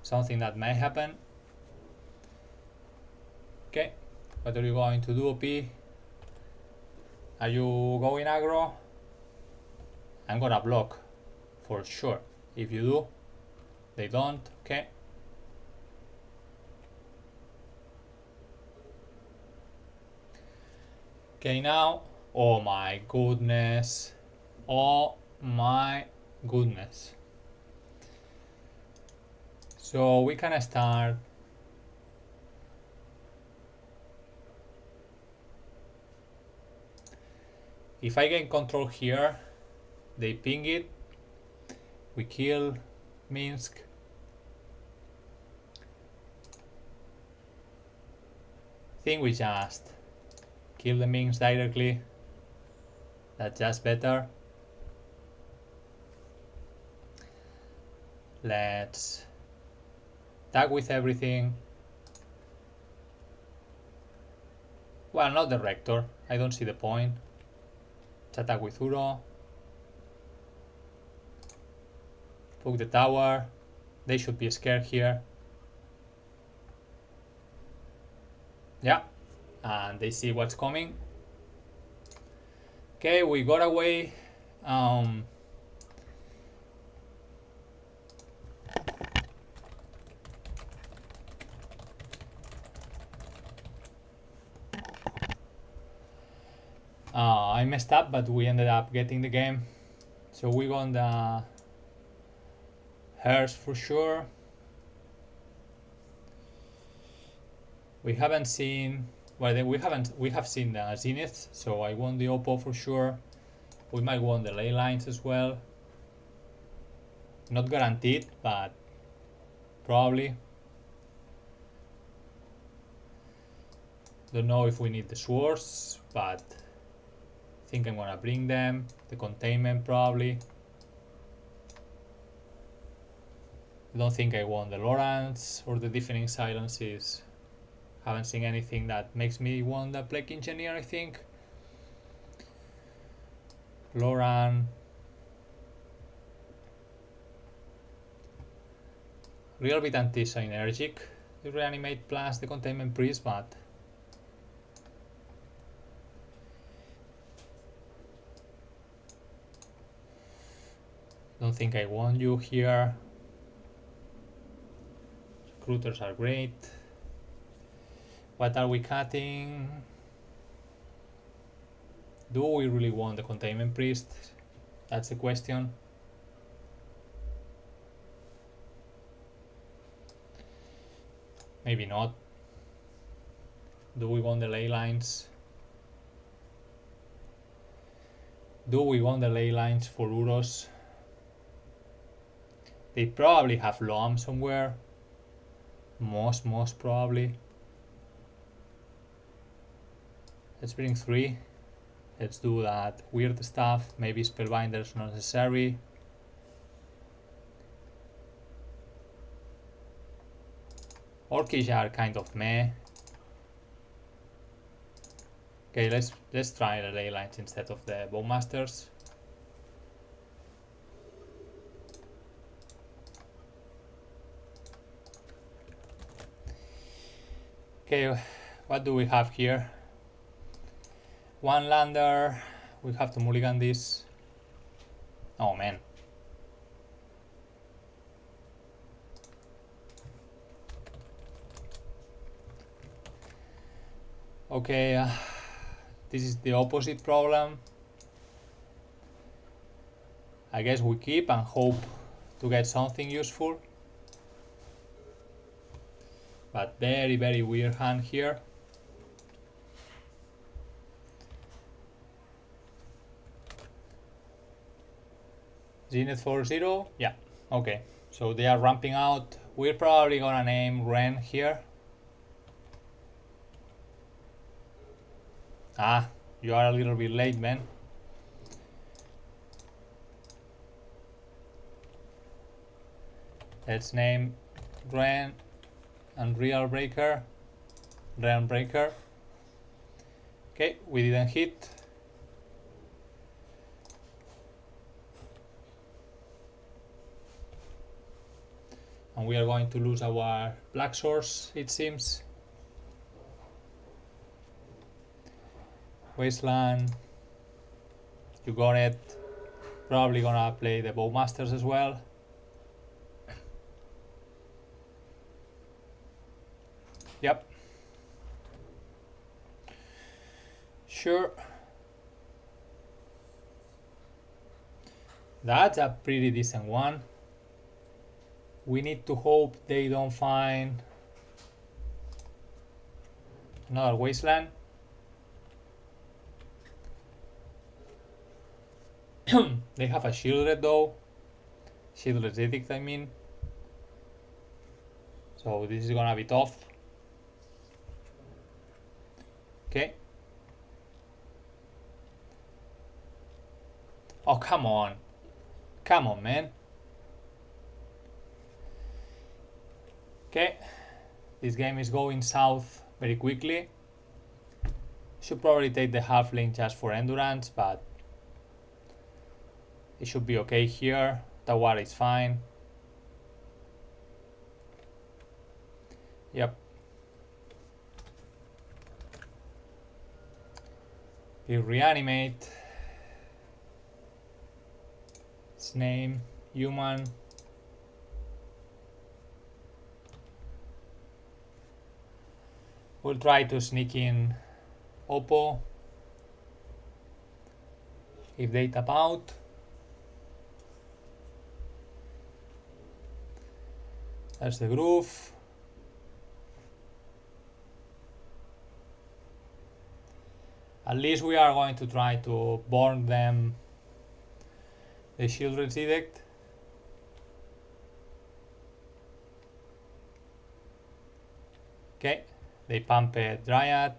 Something that may happen. Okay. What are you going to do, OP? Are you going aggro? I'm gonna block. For sure. If you do, they don't. Okay. Okay, now. Oh my goodness. Oh my goodness. So we can start. If I gain control here, they ping it. We kill Minsk. I think we just kill the Minsk directly. That's just better. Let's attack with everything. Well, not the Rector. I don't see the point. Let's attack with Uro. Poke the tower. They should be scared here. Yeah. And they see what's coming. Okay, we got away. I messed up, but we ended up getting the game. So we won the Hers for sure. We haven't seen... Well, we have seen the Zenith, so I won the Oppo for sure. We might won the ley lines as well. Not guaranteed, but probably. Don't know if we need the swords, but I think I'm gonna bring them. The containment probably. I don't think I want the Lawrence or the Deafening Silences. Haven't seen anything that makes me want the Plague Engineer, I think. Loran. Real bit anti-synergic. The Reanimate plus the Containment Priest, but don't think I want you here. Recruiters are great. What are we cutting? Do we really want the Containment Priest? That's the question. Maybe not. Do we want the ley lines? Do we want the ley lines for Uros? They probably have Loam somewhere. Most probably. Let's bring 3. Let's do that weird stuff. Maybe Spellbinder's not necessary. Orcish are kind of meh. Okay, let's try the ley lines instead of the Bowmasters. Okay, what do we have here? One lander. We have to mulligan this. Oh man. Okay, this is the opposite problem. I guess we keep and hope to get something useful. But very, very weird hand here. Zenith 4-0, yeah, okay. So they are ramping out. We're probably gonna name Ren here. Ah, you are a little bit late, man. Let's name Ren and Real Breaker. Ren Breaker. Okay, we didn't hit. And we are going to lose our black source, it seems. Wasteland. You got it. Probably gonna play the Bowmasters as well. Yep. Sure. That's a pretty decent one. We need to hope they don't find another Wasteland. They have a Shieldred though. Shieldred Edict, I mean. So this is gonna be tough. Okay. Oh, come on. Come on, man. Okay. This game is going south very quickly. Should probably take the halfling just for endurance, but it should be okay here. Tawara is fine. Yep. We reanimate. Its name, human. We'll try to sneak in Oppo if they tap out. That's the groove. At least we are going to try to burn them the Shieldred's Edict. Okay, they pump a Dryad.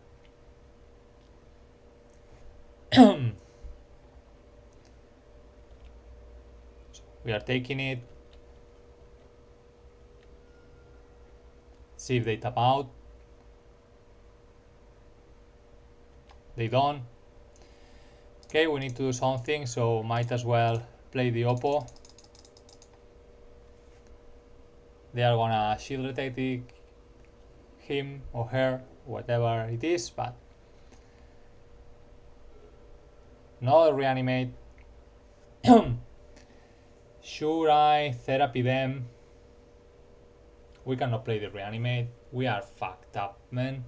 We are taking it. See if they tap out. They don't. Okay, we need to do something, so might as well play the Oppo. They are gonna shield rotate him or her, whatever it is, but no reanimate. Should I therapy them? We cannot play the reanimate. We are fucked up, man.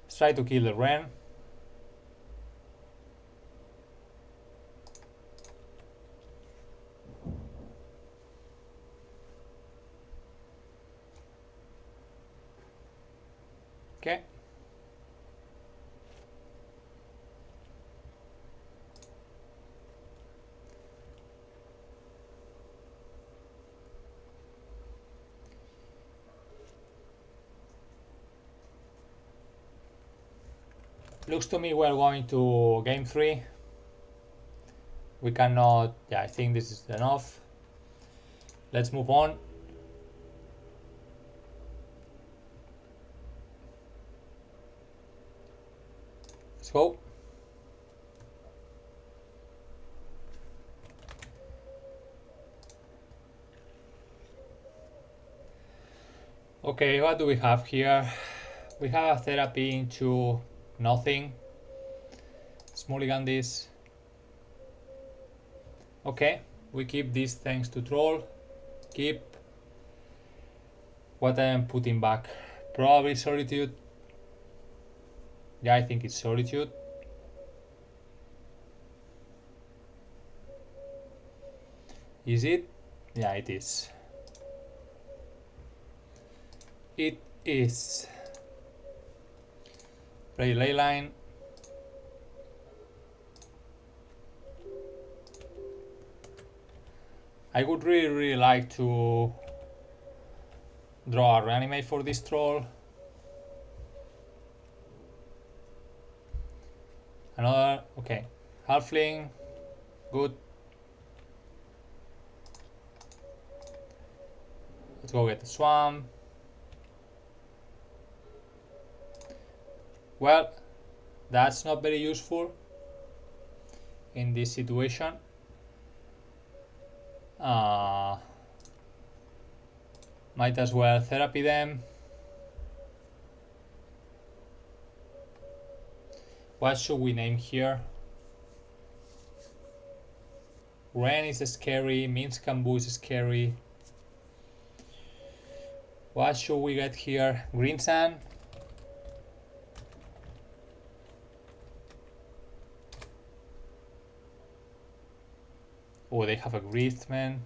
Let's try to kill the Ren. Okay. Looks to me we're going to game 3. We cannot, yeah, I think this is enough. Let's move on. Let's go. Okay, what do we have here? We have a therapy into nothing. Let's mulligan this. Okay, we keep these thanks to troll. Keep. What I am putting back? Probably Solitude. Yeah, I think it's Solitude. Is it? Yeah, it is. It is. Play Leyline. I would really like to draw a reanimate for this troll. Another, okay. Halfling, good. Let's go get the swamp. Well, that's not very useful in this situation. Might as well therapy them. What should we name here? Ren is scary, Minsk Kambu is scary. What should we get here? Green Sand? Oh, they have a Griefman.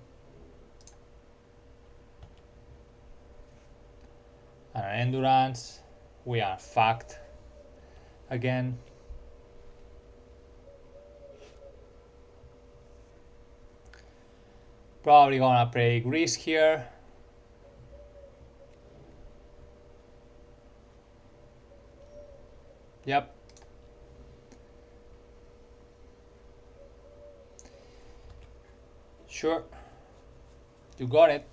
And an Endurance. We are fucked again. Probably gonna play Grease here. Yep. Sure. You got it.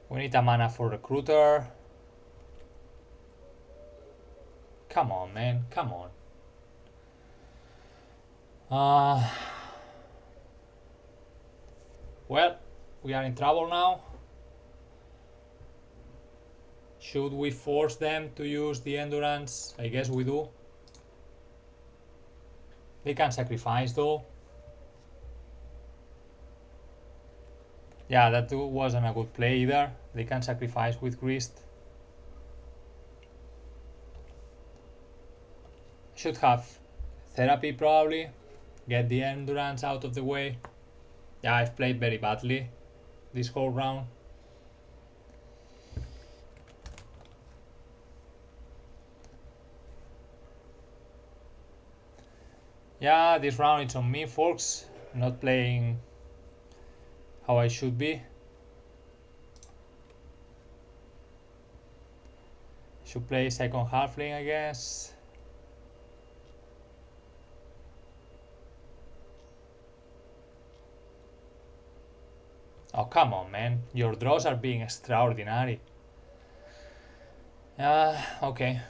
We need a mana for Recruiter. Come on, man. Come on. Well, we are in trouble now. Should we force them to use the Endurance? I guess we do. They can sacrifice though. Yeah, that wasn't a good play either. They can sacrifice with Grist. Should have Therapy probably. Get the Endurance out of the way. Yeah, I've played very badly this whole round. Yeah, this round it's on me, folks. Not playing how I should be. Should play second halfling, I guess. Oh, come on, man. Your draws are being extraordinary. Okay.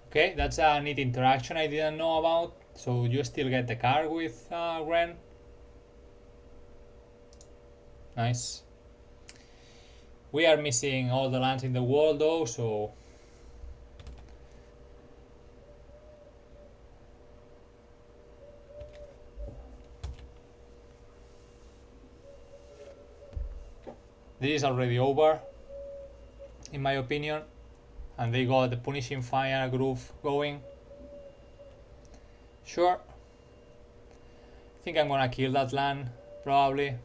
Okay, that's a neat interaction I didn't know about. So you still get the card with Ren. Nice. We are missing all the lands in the world though, so this is already over, in my opinion. And they got the Punishing Fire groove going. Sure. I think I'm gonna kill that land, probably.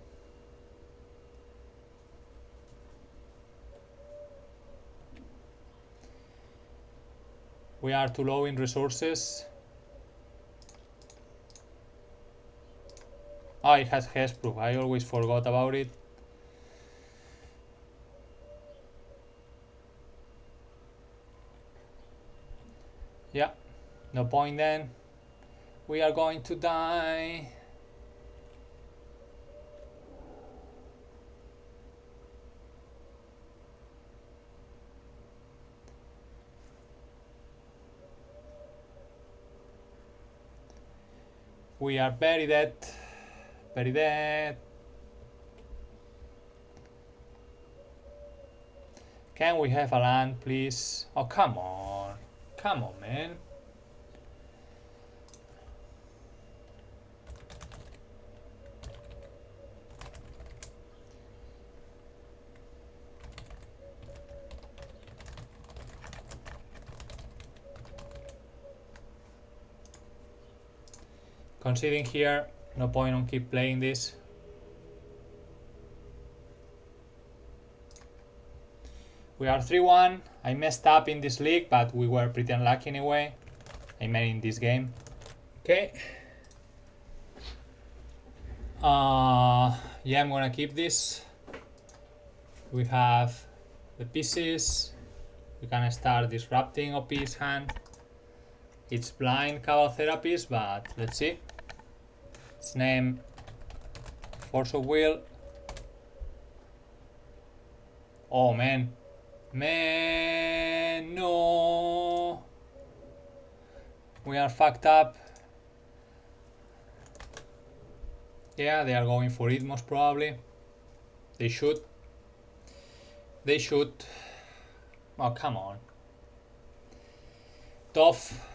We are too low in resources. Oh, it has Hexproof. I always forgot about it. Yeah, no point then. We are going to die. We are very dead. Very dead. Can we have a land, please? Oh, come on. Come on, man. Conceding here. No point on keep playing this. We are 3-1. I messed up in this league, but we were pretty unlucky anyway. I mean in this game. Okay. Yeah, I'm gonna keep this. We have the pieces. We can start disrupting OP's hand. It's blind Cabal Therapist, but let's see. Its name Force of Will. Oh man. Man, no. We are fucked up. Yeah, they are going for it most probably. They should. They should. Oh, come on. Tough.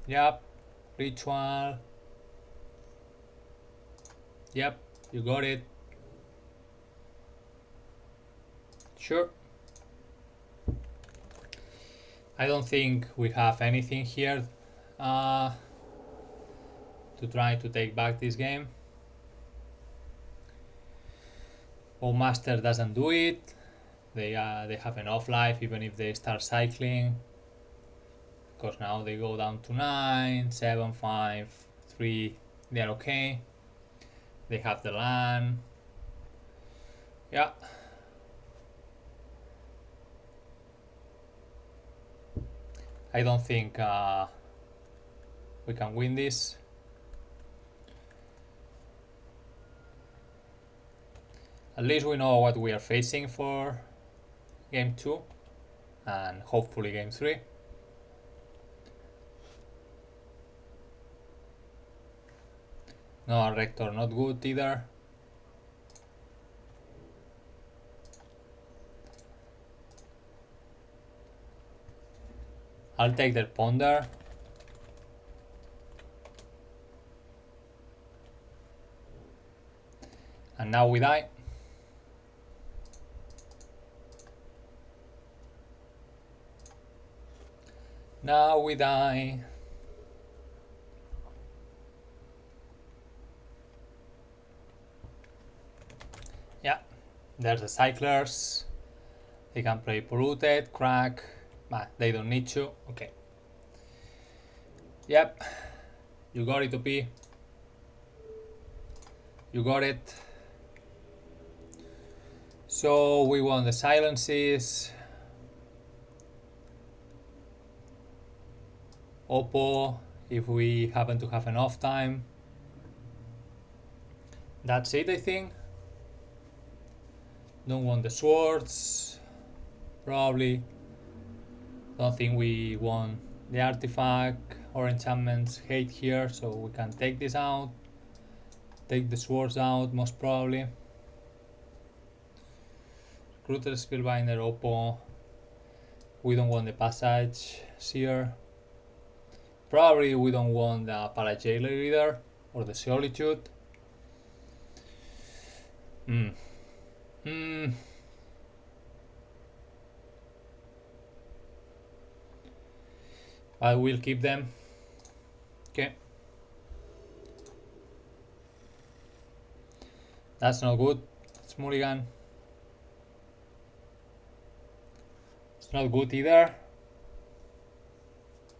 Yep. Ritual. Yep, you got it. Sure. I don't think we have anything here to try to take back this game. Master doesn't do it. They have enough life even if they start cycling. Because now they go down to 9, 7, 5, 3. They're okay. They have the land. Yeah. I don't think we can win this. At least we know what we are facing for game 2 and hopefully game 3. No, Rector not good either. I'll take their Ponder. And now we die. Now we die. Yeah, there's the cyclers. They can play polluted, crack, but they don't need to. Okay. Yep, you got it, OP. You got it. So we won the silences. Oppo, if we happen to have enough time. That's it, I think. Don't want the swords. Probably. Don't think we want the artifact or enchantments hate here, so we can take this out. Take the swords out, most probably. Recruiter, Spellbinder, Oppo. We don't want the passage here. Probably we don't want the Parajailer either, or the Solitude. I will keep them. Okay. That's not good. It's mulligan. It's not good either.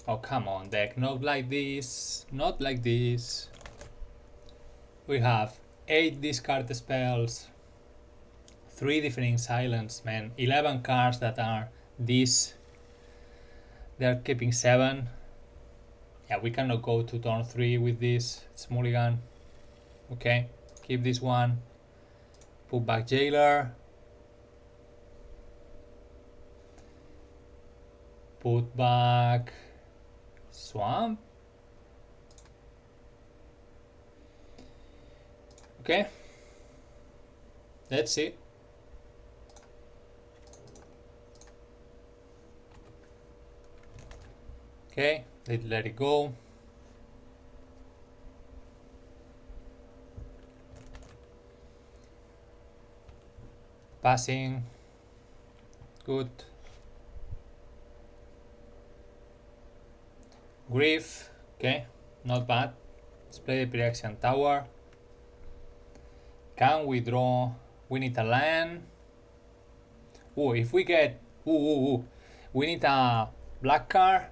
Oh, come on, deck. Not like this. Not like this. We have 8 discard spells. 3 different silence, man. 11 cards that are this. They're keeping 7. Yeah, we cannot go to turn 3 with this. It's mulligan. Okay, keep this one. Put back Jailer. Put back Swamp. Okay. Let's see. Okay, let it go. Passing. Good. Grief. Okay, not bad. Let's play the Pyrexian Tower. Can we draw? We need a land. Oh, if we get... we need a black card.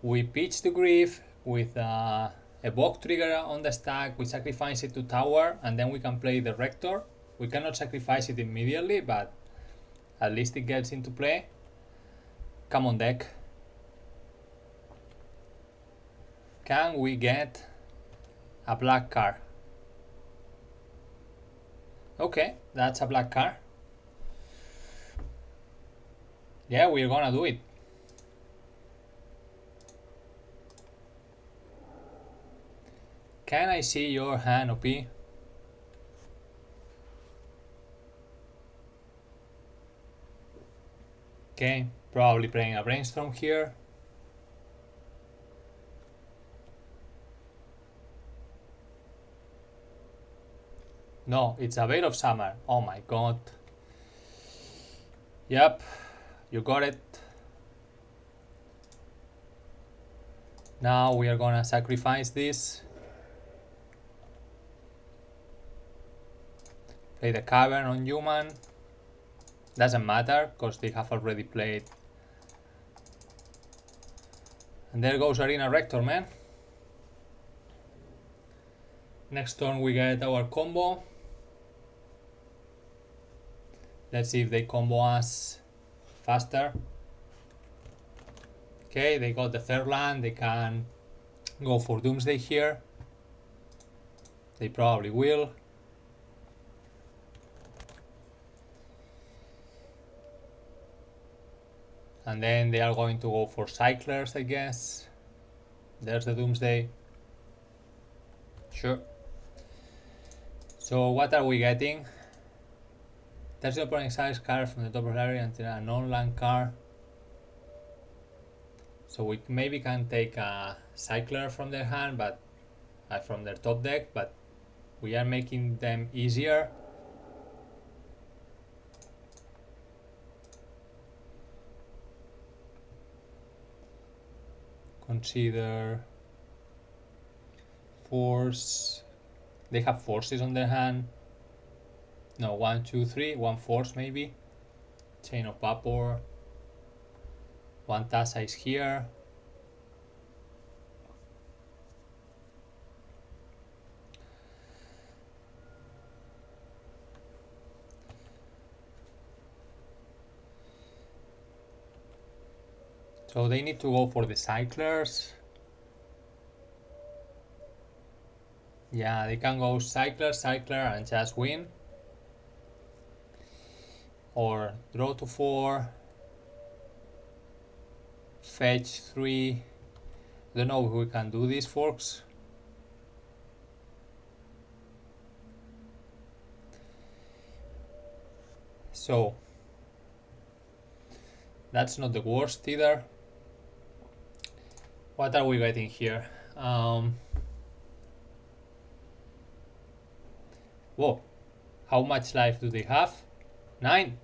We pitch the Grief with a Evoke trigger on the stack. We sacrifice it to Tower, and then we can play the Rector. We cannot sacrifice it immediately, but at least it gets into play. Come on, deck. Can we get a black card? Okay, that's a black card. Yeah, we're gonna do it. Can I see your hand, OP? Okay, probably playing a Brainstorm here. No, it's a Veil of Summer. Oh my god. Yep, you got it. Now we are gonna sacrifice this. Play the Cavern on human. Doesn't matter, because they have already played. And there goes Arena Rector, man. Next turn we get our combo. Let's see if they combo us faster. Okay, they got the third land. They can go for Doomsday here. They probably will. And then they are going to go for Cyclers, I guess. There's the Doomsday. Sure. So what are we getting? There's the opponent exiles card from the top of the area until a non-land card. So we maybe can take a Cycler from their hand, but from their top deck, but we are making them easier. Consider force. They have forces on their hand. No, 1, 2, 3, 1 force maybe. Chain of Vapor. 1 Tassa is here. So they need to go for the Cyclers. Yeah, they can go Cycler, and just win. Or draw to 4. Fetch 3. I don't know if we can do these forks. So that's not the worst either. What are we getting here? Whoa, how much life do they have? 9.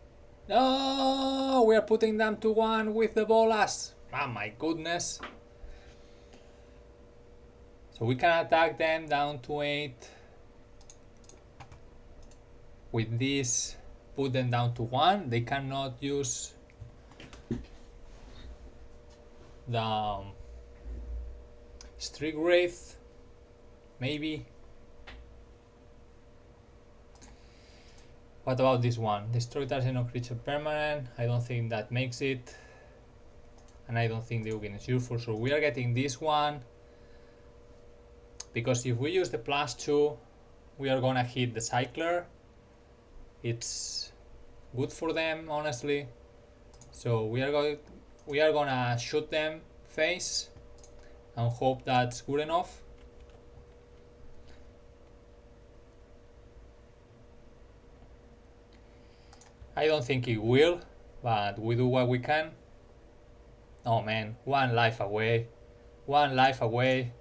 No, we are putting them to 1 with the Bolas. Oh my goodness. So we can attack them down to 8. With this, put them down to 1. They cannot use the Streak Wraith, maybe. What about this one? Destroy target no creature permanent. I don't think that makes it. And I don't think the Ugin is useful, so we are getting this one. Because if we use the +2, we are gonna hit the Cycler. It's good for them, honestly. So we are gonna shoot them face and hope that's good enough. I don't think it will, but we do what we can. Oh man, one life away. One life away.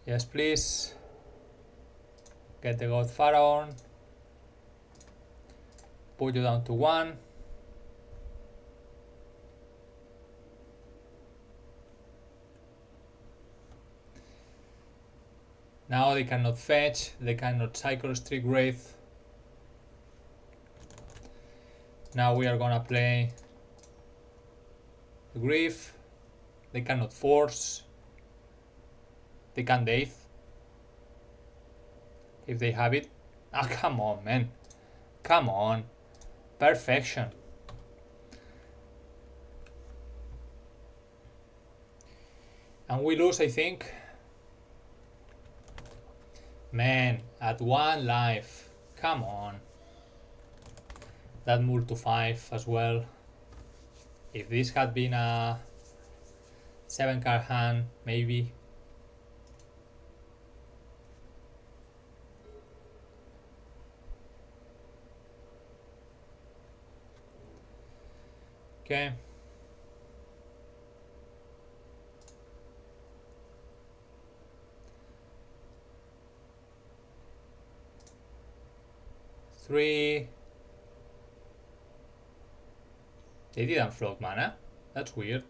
Yes, please. Get the God Pharaoh. Put you down to 1. Now they cannot fetch, they cannot cycle Streak Wraith. Now we are gonna play the Grief. They cannot force. They can Dave if they have it. Ah, come on, man. Come on. Perfection. And we lose, I think. Man, at 1 life. Come on. That moved to 5 as well. If this had been a 7-card hand, maybe. Okay. Three. They didn't float mana. That's weird.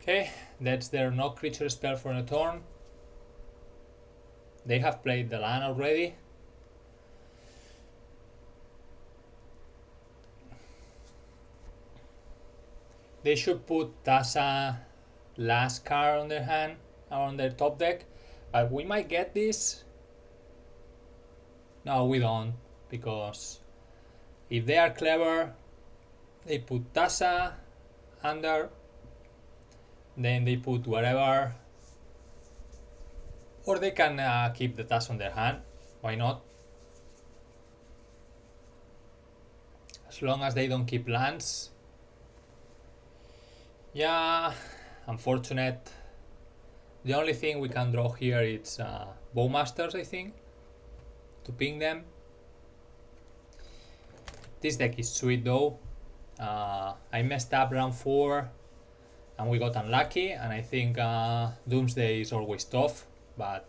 Okay, that's their no creature spell for a turn. They have played the land already. They should put Tasa last card on their hand or on their top deck, but we might get this. No, we don't, because if they are clever, they put Tasa under, then they put whatever, or they can keep the Tasa on their hand. Why not? As long as they don't keep lands. Yeah, unfortunate. The only thing we can draw here is Bowmasters, I think, to ping them. This deck is sweet though. I messed up round 4 and we got unlucky, and I think Doomsday is always tough, but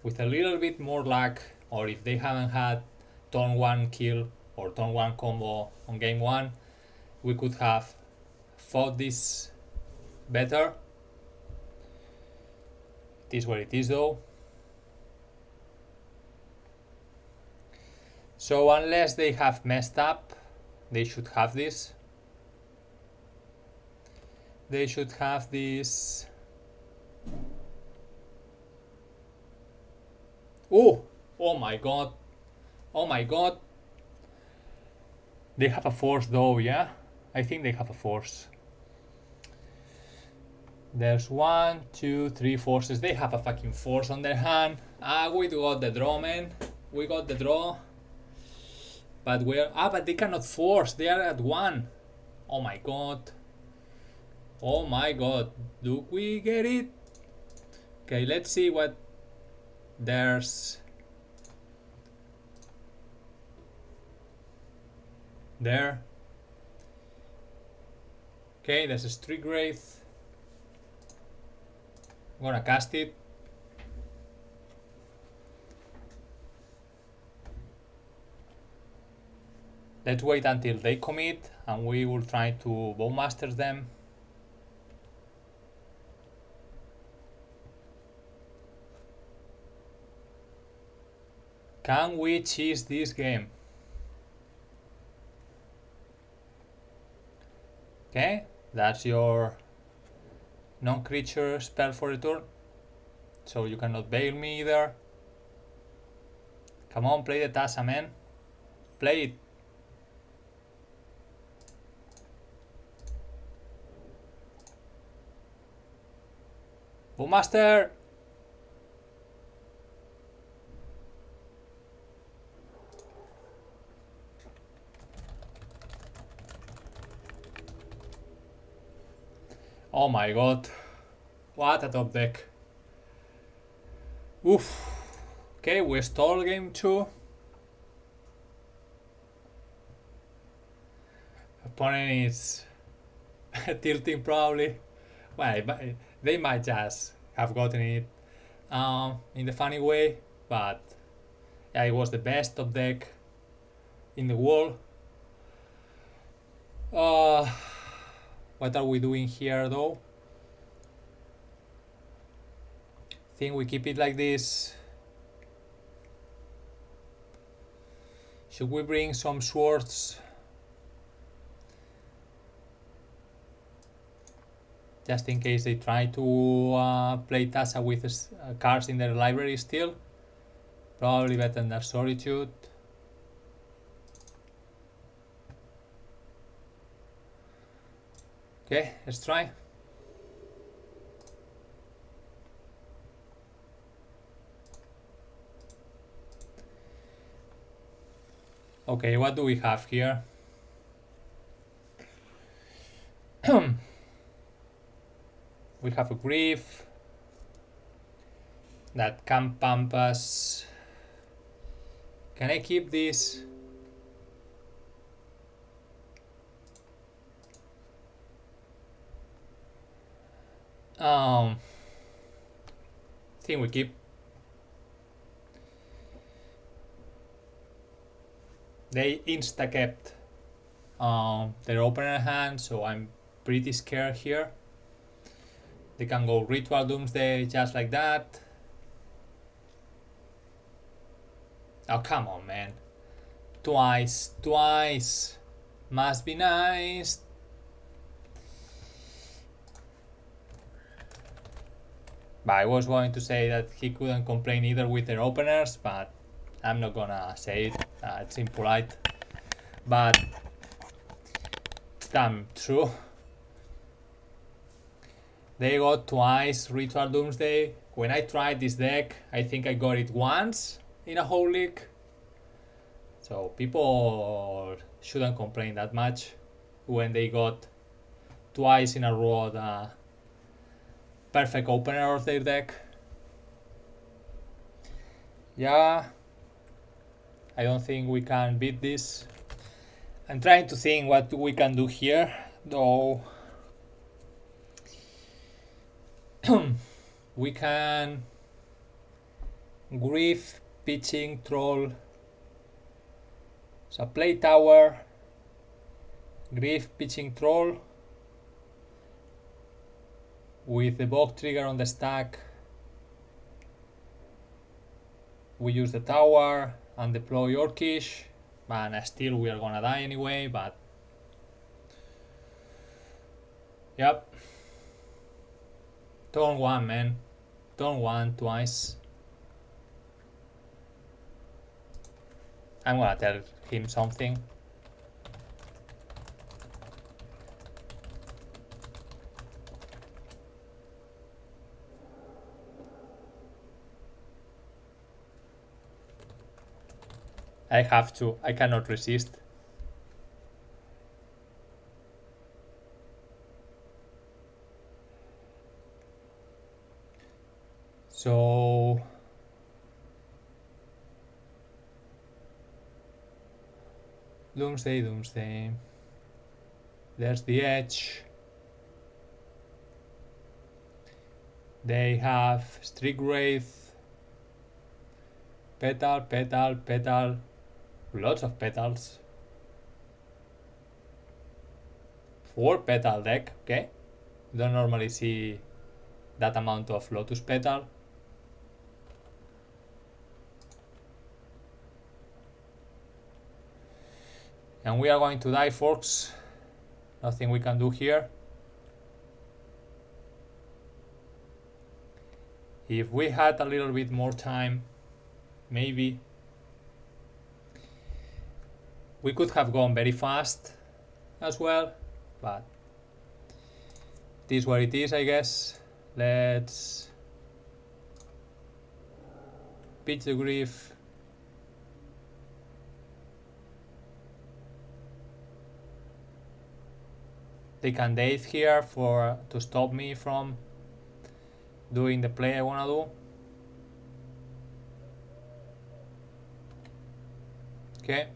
with a little bit more luck, or if they haven't had turn 1 kill or turn 1 combo on game 1, we could have fought this better. It is what it is though. So unless they have messed up, they should have this. They should have this. Oh! Oh my god. Oh my god. They have a force though, yeah? I think they have a force. There's 1, 2, 3 forces. They have a fucking force on their hand. We got the draw, man. We got the draw. But but they cannot force. They are at 1. Oh my god. Oh my god. Do we get it? Okay, let's see what there's there. Okay, there's a Streak Wraith. I'm gonna cast it. Let's wait until they commit and we will try to Bowmasters them. Can we cheese this game? Okay, that's your non-creature spell for a turn. So you cannot bail me either. Come on, play the Tasa, man. Play it. Bowmaster! my god. What a top deck. Oof. Okay, we stall game 2. Opponent is tilting probably. Well, they might just have gotten it in the funny way, but yeah, it was the best top deck in the world. What are we doing here though? Think we keep it like this. Should we bring some swords? Just in case they try to play Tasa with cards in their library still. Probably better than their Solitude. Okay, let's try. Okay, what do we have here? We have a Grief that can pump us. Can I keep this? I think we keep. They insta-kept their opener hand, so I'm pretty scared here. They can go Ritual Doomsday just like that. Oh, come on, man. Twice. Must be nice. But I was going to say that he couldn't complain either with their openers, but I'm not gonna say it. It's impolite. But it's damn true. They got twice Ritual Doomsday. When I tried this deck, I think I got it once in a whole league. So people shouldn't complain that much when they got twice in a row the perfect opener of their deck. Yeah, I don't think we can beat this. I'm trying to think what we can do here, though. We can Grief, Pitching, Troll. So play Tower, Grief, Pitching, Troll. With the Bog trigger on the stack, we use the Tower and deploy Orcish. And still we are gonna die anyway, but yep. Turn 1, man. Turn 1 twice. I'm gonna tell him something. I have to. I cannot resist. So Doomsday. There's the edge. They have Streak Wraith. Petal. Lots of petals. 4 petal deck, okay? You don't normally see that amount of Lotus Petal. And we are going to die, folks. Nothing we can do here. If we had a little bit more time, maybe we could have gone very fast as well, but it is what it is, I guess. Let's pitch the Grief. They can date here to stop me from doing the play I wanna do. Okay.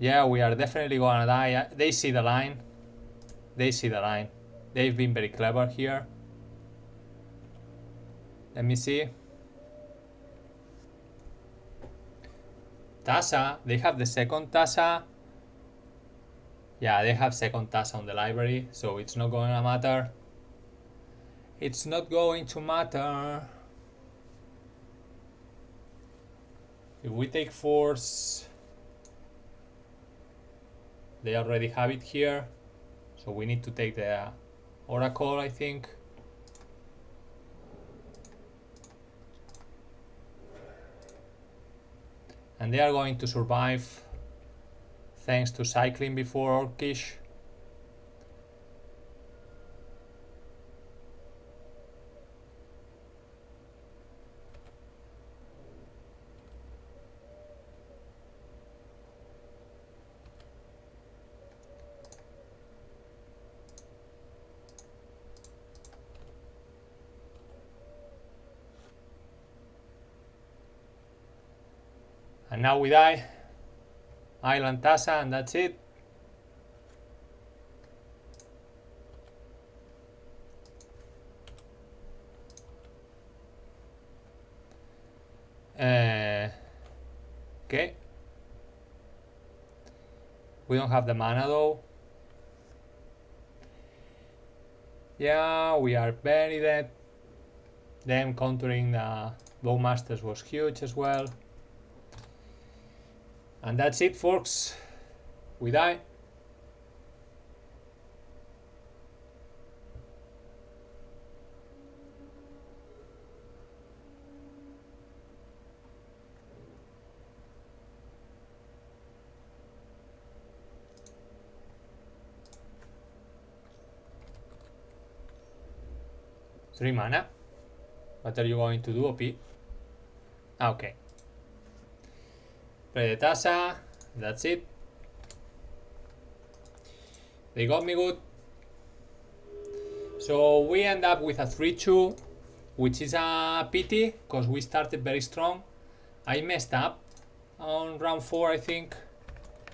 Yeah, we are definitely gonna die. They see the line. They see the line. They've been very clever here. Let me see. Tasa, they have the second Tasa. Yeah, they have second Tasa on the library, so it's not going to matter. It's not going to matter. If we take force, they already have it here, so we need to take the Oracle, I think. And they are going to survive thanks to cycling before Orcish. And now we die. Island Tasa, and that's it. Okay. We don't have the mana though. Yeah, we are very dead. Them countering the Bowmasters was huge as well. And that's it, folks. We die. Three mana. What are you going to do, OP? Okay. Play the Tasa. That's it. They got me good. So we end up with a 3-2, which is a pity because we started very strong. I messed up on round 4, I think.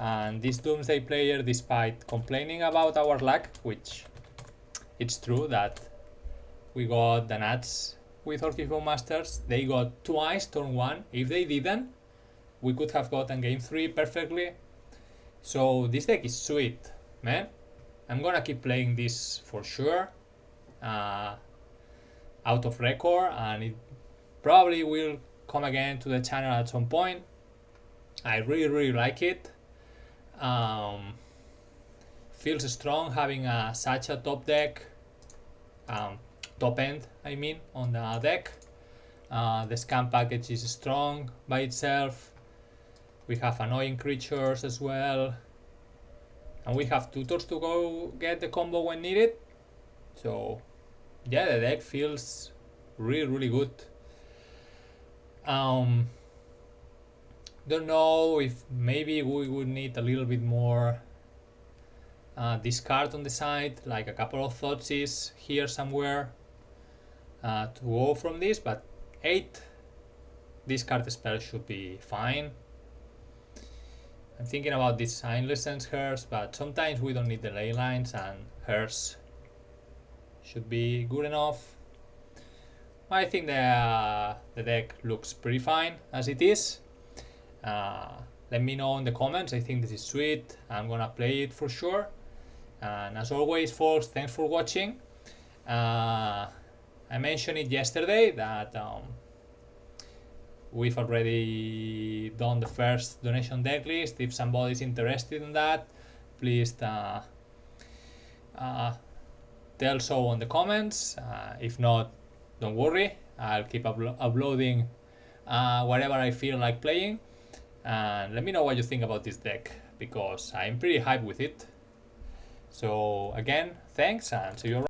And this Doomsday player, despite complaining about our luck, which it's true that we got the nuts with Orcish Bowmasters, they got twice turn 1. If they didn't, we could have gotten game 3 perfectly. So this deck is sweet, man. I'm gonna keep playing this for sure, out of record, and it probably will come again to the channel at some point. I really like it. Feels strong having such a top deck, top end I mean, on the deck. The scam package is strong by itself. We have annoying creatures as well, and we have tutors to go get the combo when needed. So yeah, the deck feels really good. Don't know if maybe we would need a little bit more discard on the side, like a couple of Thoughtseize here somewhere to go from this, but 8 discard spells should be fine. I'm thinking about this Signless Hers, but sometimes we don't need the ley lines, and Hers should be good enough. I think the deck looks pretty fine as it is. Let me know in the comments. I think this is sweet. I'm gonna play it for sure. And as always, folks, thanks for watching. I mentioned it yesterday that we've already done the first donation decklist. If somebody's interested in that, please tell so in the comments. If not, don't worry, I'll keep uploading whatever I feel like playing. And let me know what you think about this deck, because I'm pretty hyped with it. So again, thanks, and see you around.